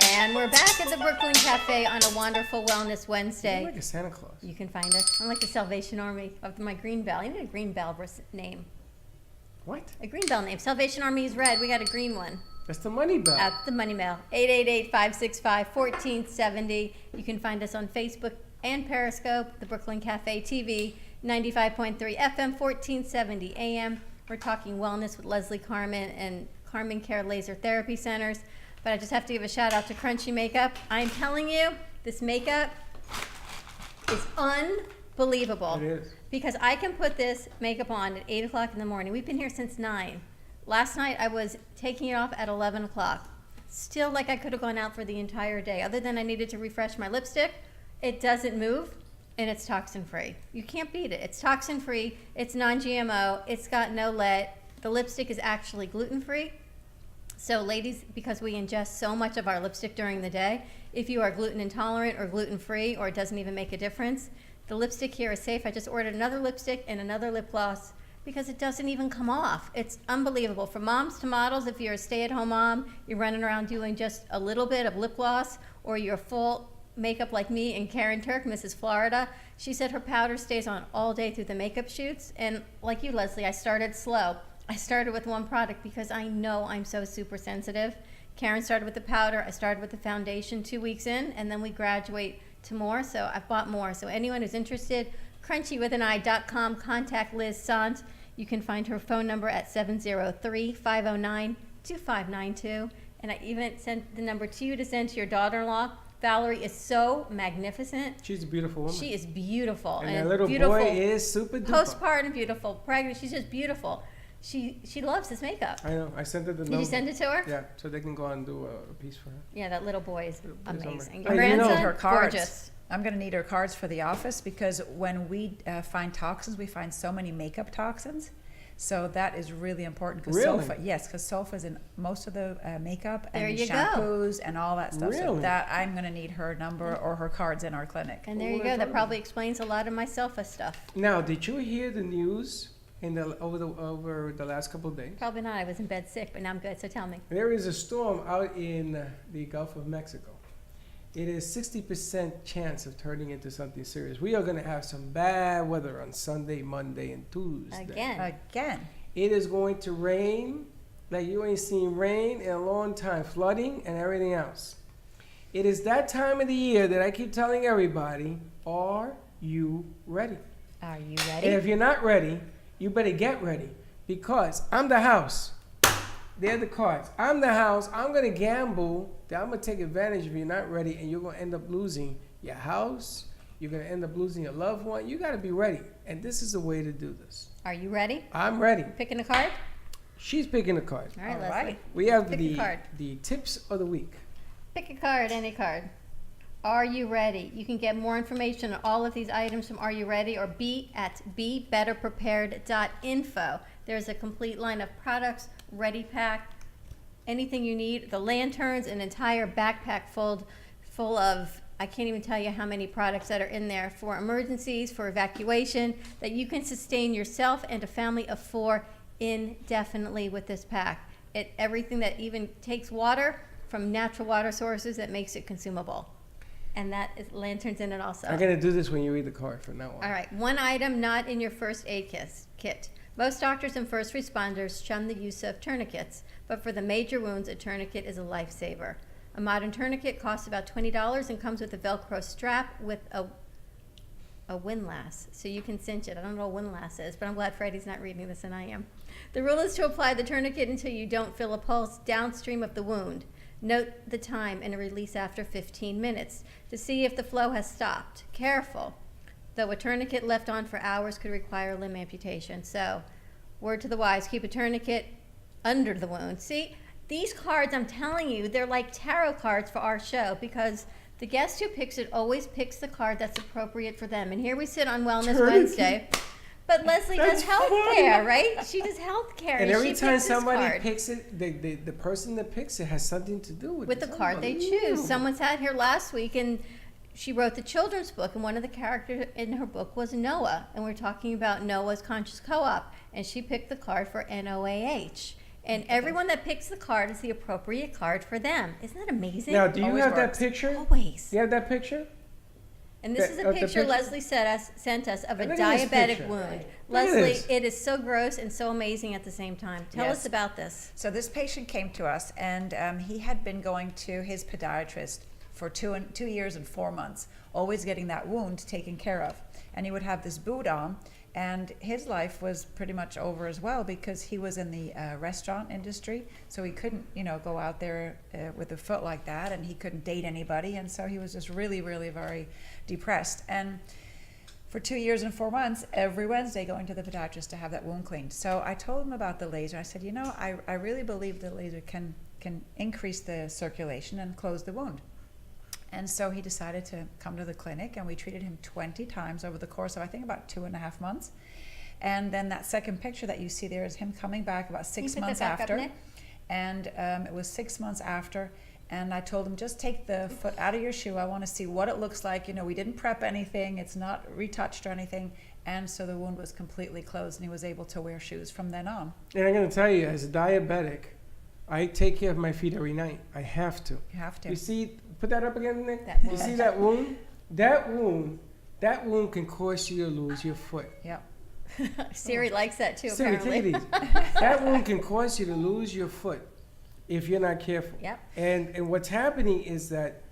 And we're back at the Brooklyn Cafe on a wonderful Wellness Wednesday. You're like a Santa Claus. You can find us. I'm like the Salvation Army of my green bell. I need a green bell name. What? A green bell name. Salvation Army is red. We got a green one. That's the money bell. That's the money bell. 888-565-1470. You can find us on Facebook and Periscope, the Brooklyn Cafe TV, 95.3 FM, 1470 AM. We're talking wellness with Leslie Carmen and Carmen Care Laser Therapy Centers. But I just have to give a shout out to Crunchy Makeup. I'm telling you, this makeup is unbelievable. It is. Because I can put this makeup on at 8 o'clock in the morning. We've been here since 9. Last night I was taking it off at 11 o'clock. Still like I could have gone out for the entire day. Other than I needed to refresh my lipstick. It doesn't move, and it's toxin-free. You can't beat it. It's toxin-free, it's non-GMO, it's got no lead. The lipstick is actually gluten-free. So ladies, because we ingest so much of our lipstick during the day, if you are gluten intolerant or gluten-free or it doesn't even make a difference, the lipstick here is safe. I just ordered another lipstick and another lip gloss because it doesn't even come off. It's unbelievable. From moms to models, if you're a stay-at-home mom, you're running around doing just a little bit of lip gloss, or you're full makeup like me and Karen Turk, Mrs. Florida. She said her powder stays on all day through the makeup shoots. And like you, Leslie, I started slow. I started with one product because I know I'm so super sensitive. Karen started with the powder. I started with the foundation 2 weeks in, and then we graduate to more. So I've bought more. So anyone who's interested, crunchywithanI.com, contact Liz Sant. You can find her phone number at 703-509-2592. And I even sent the number to you to send to your daughter-in-law. Valerie is so magnificent. She's a beautiful woman. She is beautiful. And that little beautiful, boy is super duper. Postpartum beautiful, pregnant. She's just beautiful. She loves this makeup. I know. I sent her the number. Did you send it to her? Yeah, so they can go and do a piece for her. Yeah, that little boy is amazing. I'm Your grandson, her cards. gorgeous. I'm going to need her cards for the office because when we find toxins, we find so many makeup toxins. So that is really important because Really? sulfa's in most of the makeup There and you go. shampoos and all that stuff. So Really? that I'm going to need her number or her cards in our clinic. And there you go. That probably explains a lot of my Sulfa stuff. Now, did you hear the news over the last couple of days? Probably not. I was in bed sick, but now I'm good. So tell me. There is a storm out in the Gulf of Mexico. It is 60% chance of turning into something serious. We are going to have some bad weather on Sunday, Monday, and Tuesday. Again. It is going to rain like you ain't seen rain in a long time, flooding and everything else. It is that time of the year that I keep telling everybody, are you ready? Are you ready? And if you're not ready, you better get ready, because I'm the house. They're the cards. I'm the house. I'm going to gamble that I'm going to take advantage if you're not ready, and you're going to end up losing your house. You're going to end up losing your loved one. You got to be ready. And this is the way to do this. Are you ready? I'm ready. Picking a card? She's picking a card. All right, Leslie. We have Pick a card. the tips of the week. Pick a card, any card. Are you ready? You can get more information on all of these items from Are You Ready or be at BeBetterPrepared.info. There's a complete line of products, ready pack, anything you need. The lanterns, an entire backpack full of, I can't even tell you how many products that are in there for emergencies, for evacuation, that you can sustain yourself and a family of 4 indefinitely with this pack. Everything that even takes water from natural water sources that makes it consumable. And that is lanterns in it also. I'm going to do this when you read the card from now on. All right, one item not in your first aid kit. Most doctors and first responders shun the use of tourniquets, but for the major wounds, a tourniquet is a lifesaver. A modern tourniquet costs about $20 and comes with a Velcro strap with a windlass, so you can cinch it. I don't know what a windlass is, but I'm glad Freddie's not reading this and I am. The rule is to apply the tourniquet until you don't feel a pulse downstream of the wound. Note the time and a release after 15 minutes to see if the flow has stopped. Careful, though a tourniquet left on for hours could require limb amputation. So, word to the wise, keep a tourniquet under the wound. See, these cards, I'm telling you, they're like tarot cards for our show, because the guest who picks it always picks the card that's appropriate for them. And here we sit on Wellness Wednesday. But Leslie does healthcare, right? She does healthcare. And every she time picks this somebody card picks it, the person that picks it has something to do with with the card they choose. Someone sat here last week and she wrote the children's book, and one of the characters in her book was Noah, and we're talking about Noah's Conscious Co-op, and she picked the card for NOAH. And everyone that picks the card is the appropriate card for them. Isn't that amazing? Now, do you Always have that works. picture? Always. You have that picture? And this is a the picture picture? Leslie sent us of a Look at this diabetic picture. wound. Look at Leslie, this. it is so gross and so amazing at the same time. Tell Yes. us about this. So this patient came to us, and he had been going to his podiatrist for 2 years and 4 months, always getting that wound taken care of. And he would have this boot on, and his life was pretty much over as well, because he was in the restaurant industry, so he couldn't, go out there with a foot like that, and he couldn't date anybody, and so he was just really, really very depressed. And for 2 years and 4 months, every Wednesday going to the podiatrist to have that wound cleaned. So I told him about the laser. I said, I really believe the laser can increase the circulation and close the wound. And so he decided to come to the clinic, and we treated him 20 times over the course of, I think, about 2.5 months. And then that second picture that you see there is him coming back about 6 put months that back up, after. Nick? And it was 6 months after. And I told him, just take the foot out of your shoe. I want to see what it looks like. We didn't prep anything. It's not retouched or anything. And so the wound was completely closed, and he was able to wear shoes from then on. And I'm going to tell you, as a diabetic, I take care of my feet every night. I have to. You have to. You see, put that up again, Nick. That You wound. see that wound? That wound can cause you to lose your foot. Yep. Siri likes that too, Siri, apparently. take it easy. That wound can cause you to lose your foot if you're not careful. Yep. And what's happening is that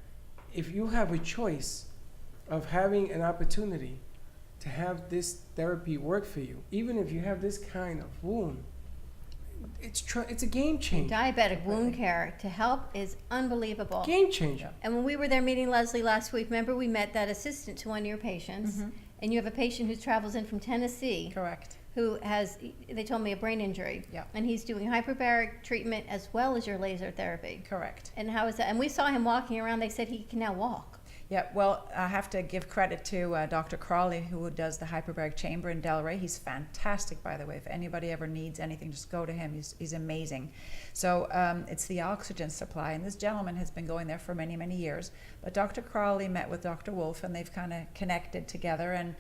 if you have a choice of having an opportunity to have this therapy work for you, even if you have this kind of wound, it's a game changer. Diabetic wound care to help is unbelievable. Game changer. And when we were there meeting Leslie last week, remember we met that assistant to one of your patients, and you have a patient who travels in from Tennessee. Correct. Who has, they told me, a brain injury. Yeah. And he's doing hyperbaric treatment as well as your laser therapy. Correct. And how is that? And we saw him walking around. They said he can now walk. Yeah, well, I have to give credit to Dr. Crawley, who does the hyperbaric chamber in Delray. He's fantastic, by the way. If anybody ever needs anything, just go to him. He's amazing. So it's the oxygen supply, and this gentleman has been going there for many, many years. But Dr. Crawley met with Dr. Wolf, and they've kind of connected together, and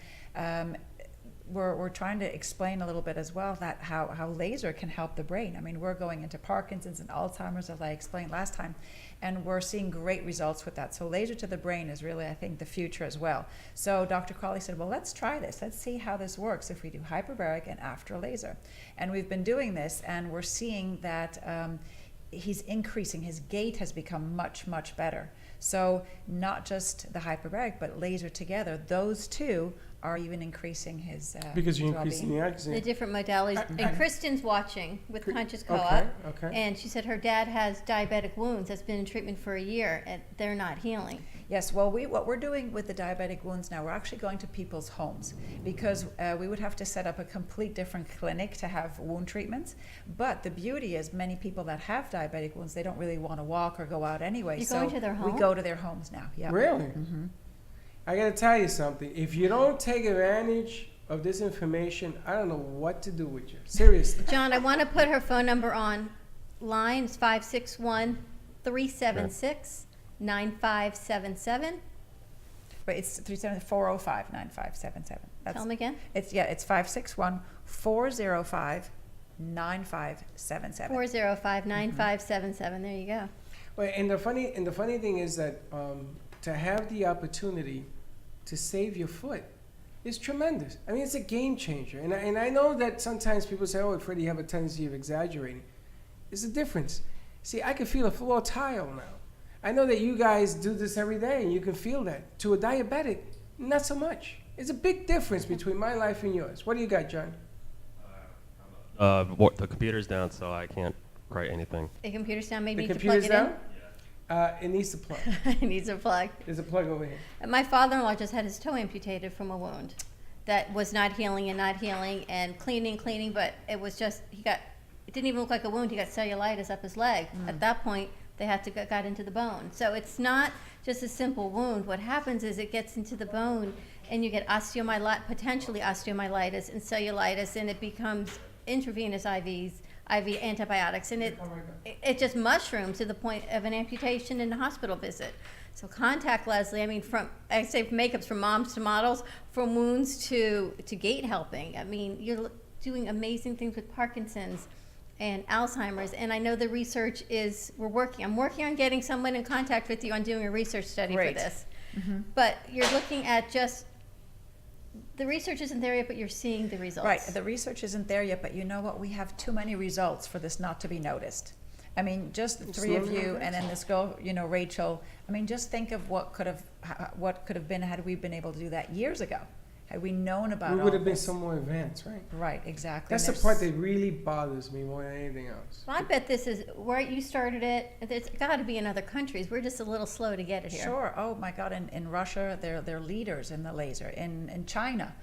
we're trying to explain a little bit as well that how laser can help the brain. I mean, we're going into Parkinson's and Alzheimer's, as I explained last time, and we're seeing great results with that. So laser to the brain is really, I think, the future as well. So Dr. Crawley said, well, let's try this. Let's see how this works if we do hyperbaric and after laser. And we've been doing this, and we're seeing that he's increasing. His gait has become much, much better. So not just the hyperbaric, but laser together, those two are even increasing his because you're well-being. increasing the oxygen. The different modalities. And Kristen's watching with Conscious Co-op. Okay. And she said her dad has diabetic wounds that's been in treatment for a year, and they're not healing. Yes, well, what we're doing with the diabetic wounds now, we're actually going to people's homes, because we would have to set up a complete different clinic to have wound treatments. But the beauty is many people that have diabetic wounds, they don't really want to walk or go out anyway. You're going to their home? We go to their homes now, yeah. Really? Mm-hmm. I got to tell you something. If you don't take advantage of this information, I don't know what to do with you. Seriously. John, I want to put her phone number on line. It's 561-376-9577. But it's 405-9577. Tell them again. It's 561-405-9577. 405-9577. There you go. Well, and the funny thing is that to have the opportunity to save your foot is tremendous. I mean, it's a game changer. And I know that sometimes people say, oh, Freddie, you have a tendency of exaggerating. There's a difference. See, I can feel a floor tile now. I know that you guys do this every day, and you can feel that. To a diabetic, not so much. It's a big difference between my life and yours. What do you got, John? The computer's down, so I can't write anything. The computer's down. Maybe The you need to plug computer's it down? in. It needs a plug. It needs a plug. There's a plug over here. And my father-in-law just had his toe amputated from a wound that was not healing and cleaning, but it was just, it didn't even look like a wound. He got cellulitis up his leg. At that point, they had to got into the bone. So it's not just a simple wound. What happens is it gets into the bone, and you get potentially osteomyelitis and cellulitis, and it becomes intravenous IV antibiotics, and it just mushrooms to the point of an amputation and a hospital visit. So contact Leslie. I mean, I say makeups from moms to models, from wounds to gait helping. I mean, you're doing amazing things with Parkinson's and Alzheimer's, and I know the research is, I'm working on getting someone in contact with you on doing a research study for this. Mm-hmm. But you're looking at just, the research isn't there yet, but you're seeing the results. Right, the research isn't there yet, but you know what? We have too many results for this not to be noticed. I mean, just the three of you, and then this girl, Rachel. I mean, just think of what could have been had we been able to do that years ago. Had we known about it, we would have been some more advanced, right? Right, exactly. That's the part that really bothers me more than anything else. Well, I bet this is where you started it. It's got to be in other countries. We're just a little slow to get it here. Sure. Oh my God! In Russia, they're leaders in the laser. In China,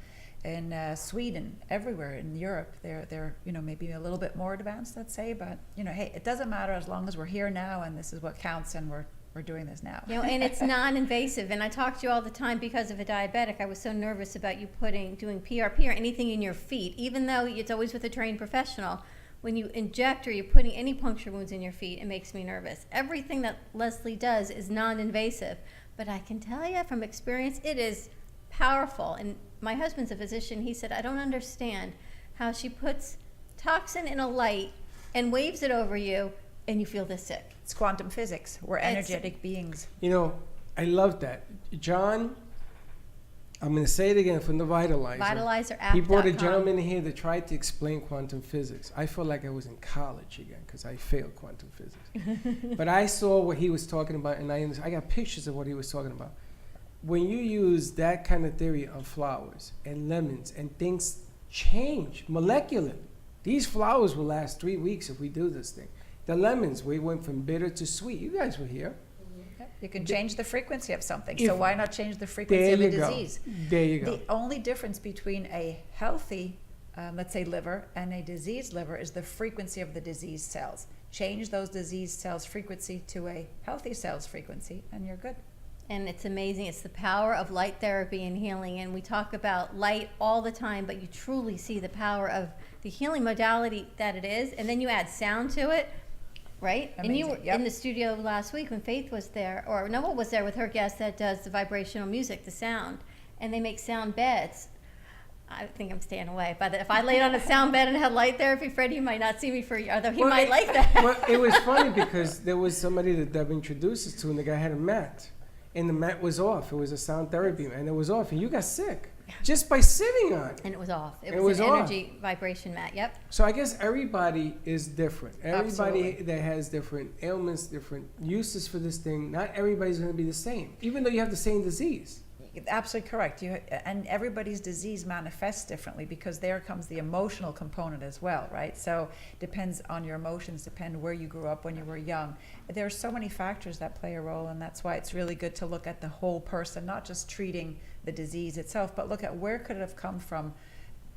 in Sweden, everywhere in Europe, they're maybe a little bit more advanced, let's say. But hey, it doesn't matter as long as we're here now, and this is what counts, and we're doing this now. And it's non-invasive. And I talk to you all the time because of a diabetic. I was so nervous about you doing PRP or anything in your feet, even though it's always with a trained professional. When you inject or you're putting any puncture wounds in your feet, it makes me nervous. Everything that Leslie does is non-invasive. But I can tell you from experience, it is powerful. And my husband's a physician. He said, I don't understand how she puts toxin in a light and waves it over you, and you feel this sick. It's quantum physics. We're energetic beings. I love that. John, I'm going to say it again from the Vitalizer. VitalizerApp.com. He brought a gentleman here that tried to explain quantum physics. I felt like I was in college again because I failed quantum physics. But I saw what he was talking about, and I got pictures of what he was talking about. When you use that kind of theory on flowers and lemons, and things change molecularly. These flowers will last 3 weeks if we do this thing. The lemons, we went from bitter to sweet. You guys were here. You can change the frequency of something. So why not change the frequency of a disease? There you go. The only difference between a healthy, let's say, liver and a diseased liver is the frequency of the diseased cells. Change those diseased cells' frequency to a healthy cell's frequency, and you're good. and it's amazing. It's the power of light therapy and healing. And we talk about light all the time, but you truly see the power of the healing modality that it is. And then you add sound to it, right? And you were Amazing, yep. in the studio last week when Faith was there, or Noah was there with her guest that does the vibrational music, the sound. And they make sound beds. I think I'm staying away. But if I laid on a sound bed and had light therapy, Freddie might not see me for a year, although he might like that. Well, it was funny because there was somebody that Deb introduced us to, and the guy had a mat. And the mat was off. It was a sound therapy, and it was off. And you got sick just by sitting on it. And it was off. It It was an was off. energy vibration mat. Yep. So I guess everybody is different. Everybody Absolutely. that has different ailments, different uses for this thing, not everybody's going to be the same, even though you have the same disease. Absolutely correct. And everybody's disease manifests differently because there comes the emotional component as well, right? So depends on your emotions, depend where you grew up when you were young. There are so many factors that play a role, and that's why it's really good to look at the whole person, not just treating the disease itself, but look at where could it have come from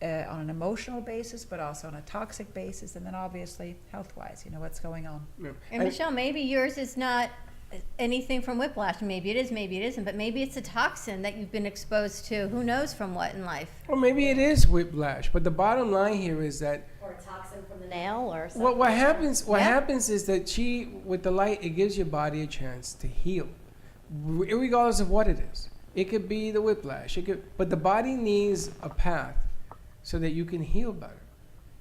on an emotional basis, but also on a toxic basis, and then obviously health-wise, what's going on. Yeah. And Michelle, maybe yours is not anything from whiplash. Maybe it is, maybe it isn't, but maybe it's a toxin that you've been exposed to. Who knows from what in life? Or maybe it is whiplash. But the bottom line here is that Or a toxin from the nail or something. what happens is that with the light, it gives your body a chance to heal, regardless of what it is. It could be the whiplash. But the body needs a path so that you can heal better.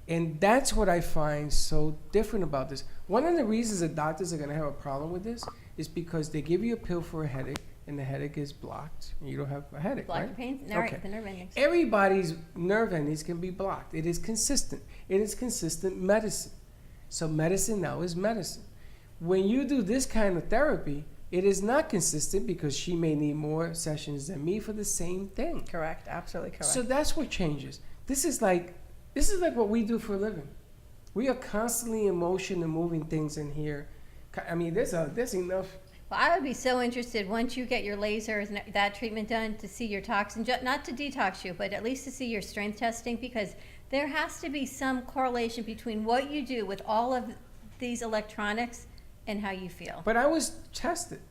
And that's what I find so different about this. One of the reasons that doctors are going to have a problem with this is because they give you a pill for a headache, and the headache is blocked, and you don't have a headache, Block right? your pain, the nerve endings. Everybody's nerve endings can be blocked. It is consistent. It is consistent medicine. So medicine now is medicine. When you do this kind of therapy, it is not consistent because she may need more sessions than me for the same thing. Correct, absolutely correct. So that's what changes. This is like what we do for a living. We are constantly in motion and moving things in here. I mean, there's enough. Well, I would be so interested once you get your lasers and that treatment done to see your toxin, not to detox you, but at least to see your strength testing, because there has to be some correlation between what you do with all of these electronics and how you feel. But I was tested.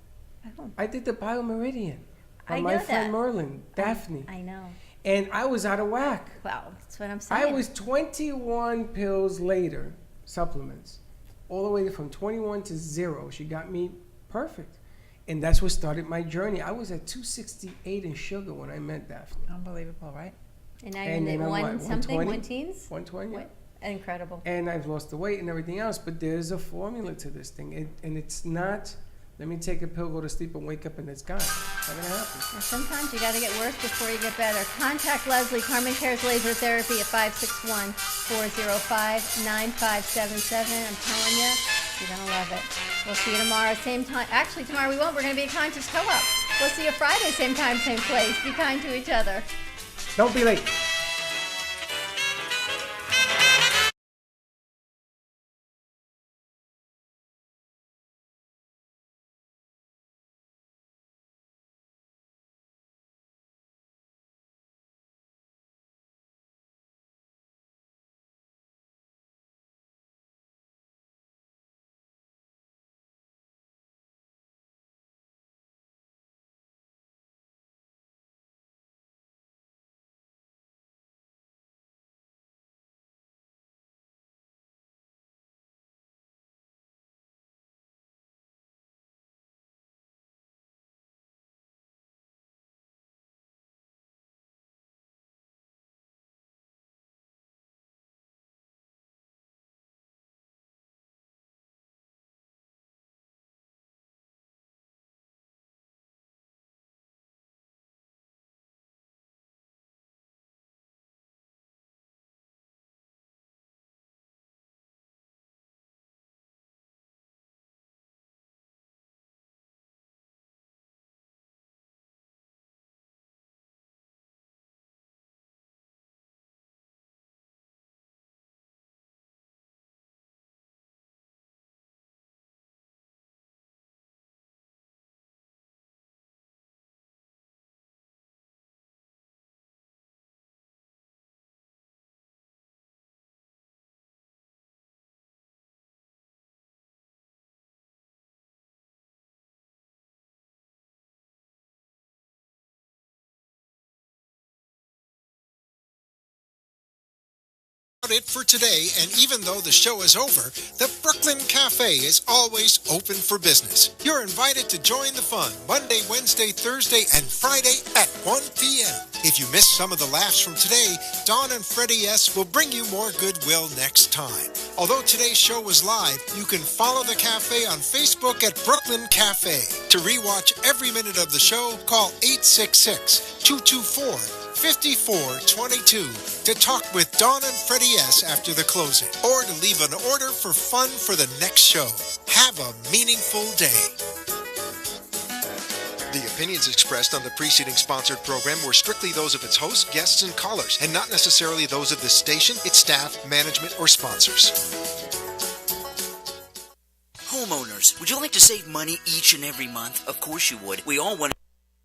I did the biomeridian I on my know friend that. Merlin, Daphne. I know. And I was out of whack. Well, that's what I'm saying. I was 21 pills later, supplements, all the way from 21 to 0. She got me perfect. And that's what started my journey. I was at 268 in sugar when I met Daphne. Unbelievable, right? And now you're in the then I'm one something, 120? one teens? 120. What? Incredible. And I've lost the weight and everything else, but there's a formula to this thing. And it's not, let me take a pill, go to sleep, and wake up and it's gone. It's not going to happen. And sometimes you got to get worse before you get better. Contact Leslie, Carmen Cares Laser Therapy at 561-405-9577. I'm telling you, you're going to love it. We'll see you tomorrow, same time. Actually, tomorrow we won't. We're going to be at Conscious Co-op. We'll see you Friday, same time, same place. Be kind to each other. Don't be late. it for today, and even though the show is over, the Brooklyn Cafe is always open for business. You're invited to join the fun Monday, Wednesday, Thursday, and Friday at 1 p.m. If you missed some of the laughs from today, Dawn and Freddie S. will bring you more goodwill next time. Although today's show was live, you can follow the cafe on Facebook at Brooklyn Cafe. To rewatch every minute of the show, call 866-224-5422 to talk with Dawn and Freddie S. after the closing, or to leave an order for fun for the next show. Have a meaningful day. The opinions expressed on the preceding sponsored program were strictly those of its hosts, guests, and callers, and not necessarily those of the station, its staff, management, or sponsors. Homeowners, would you like to save money each and every month? Of course you would. We all want to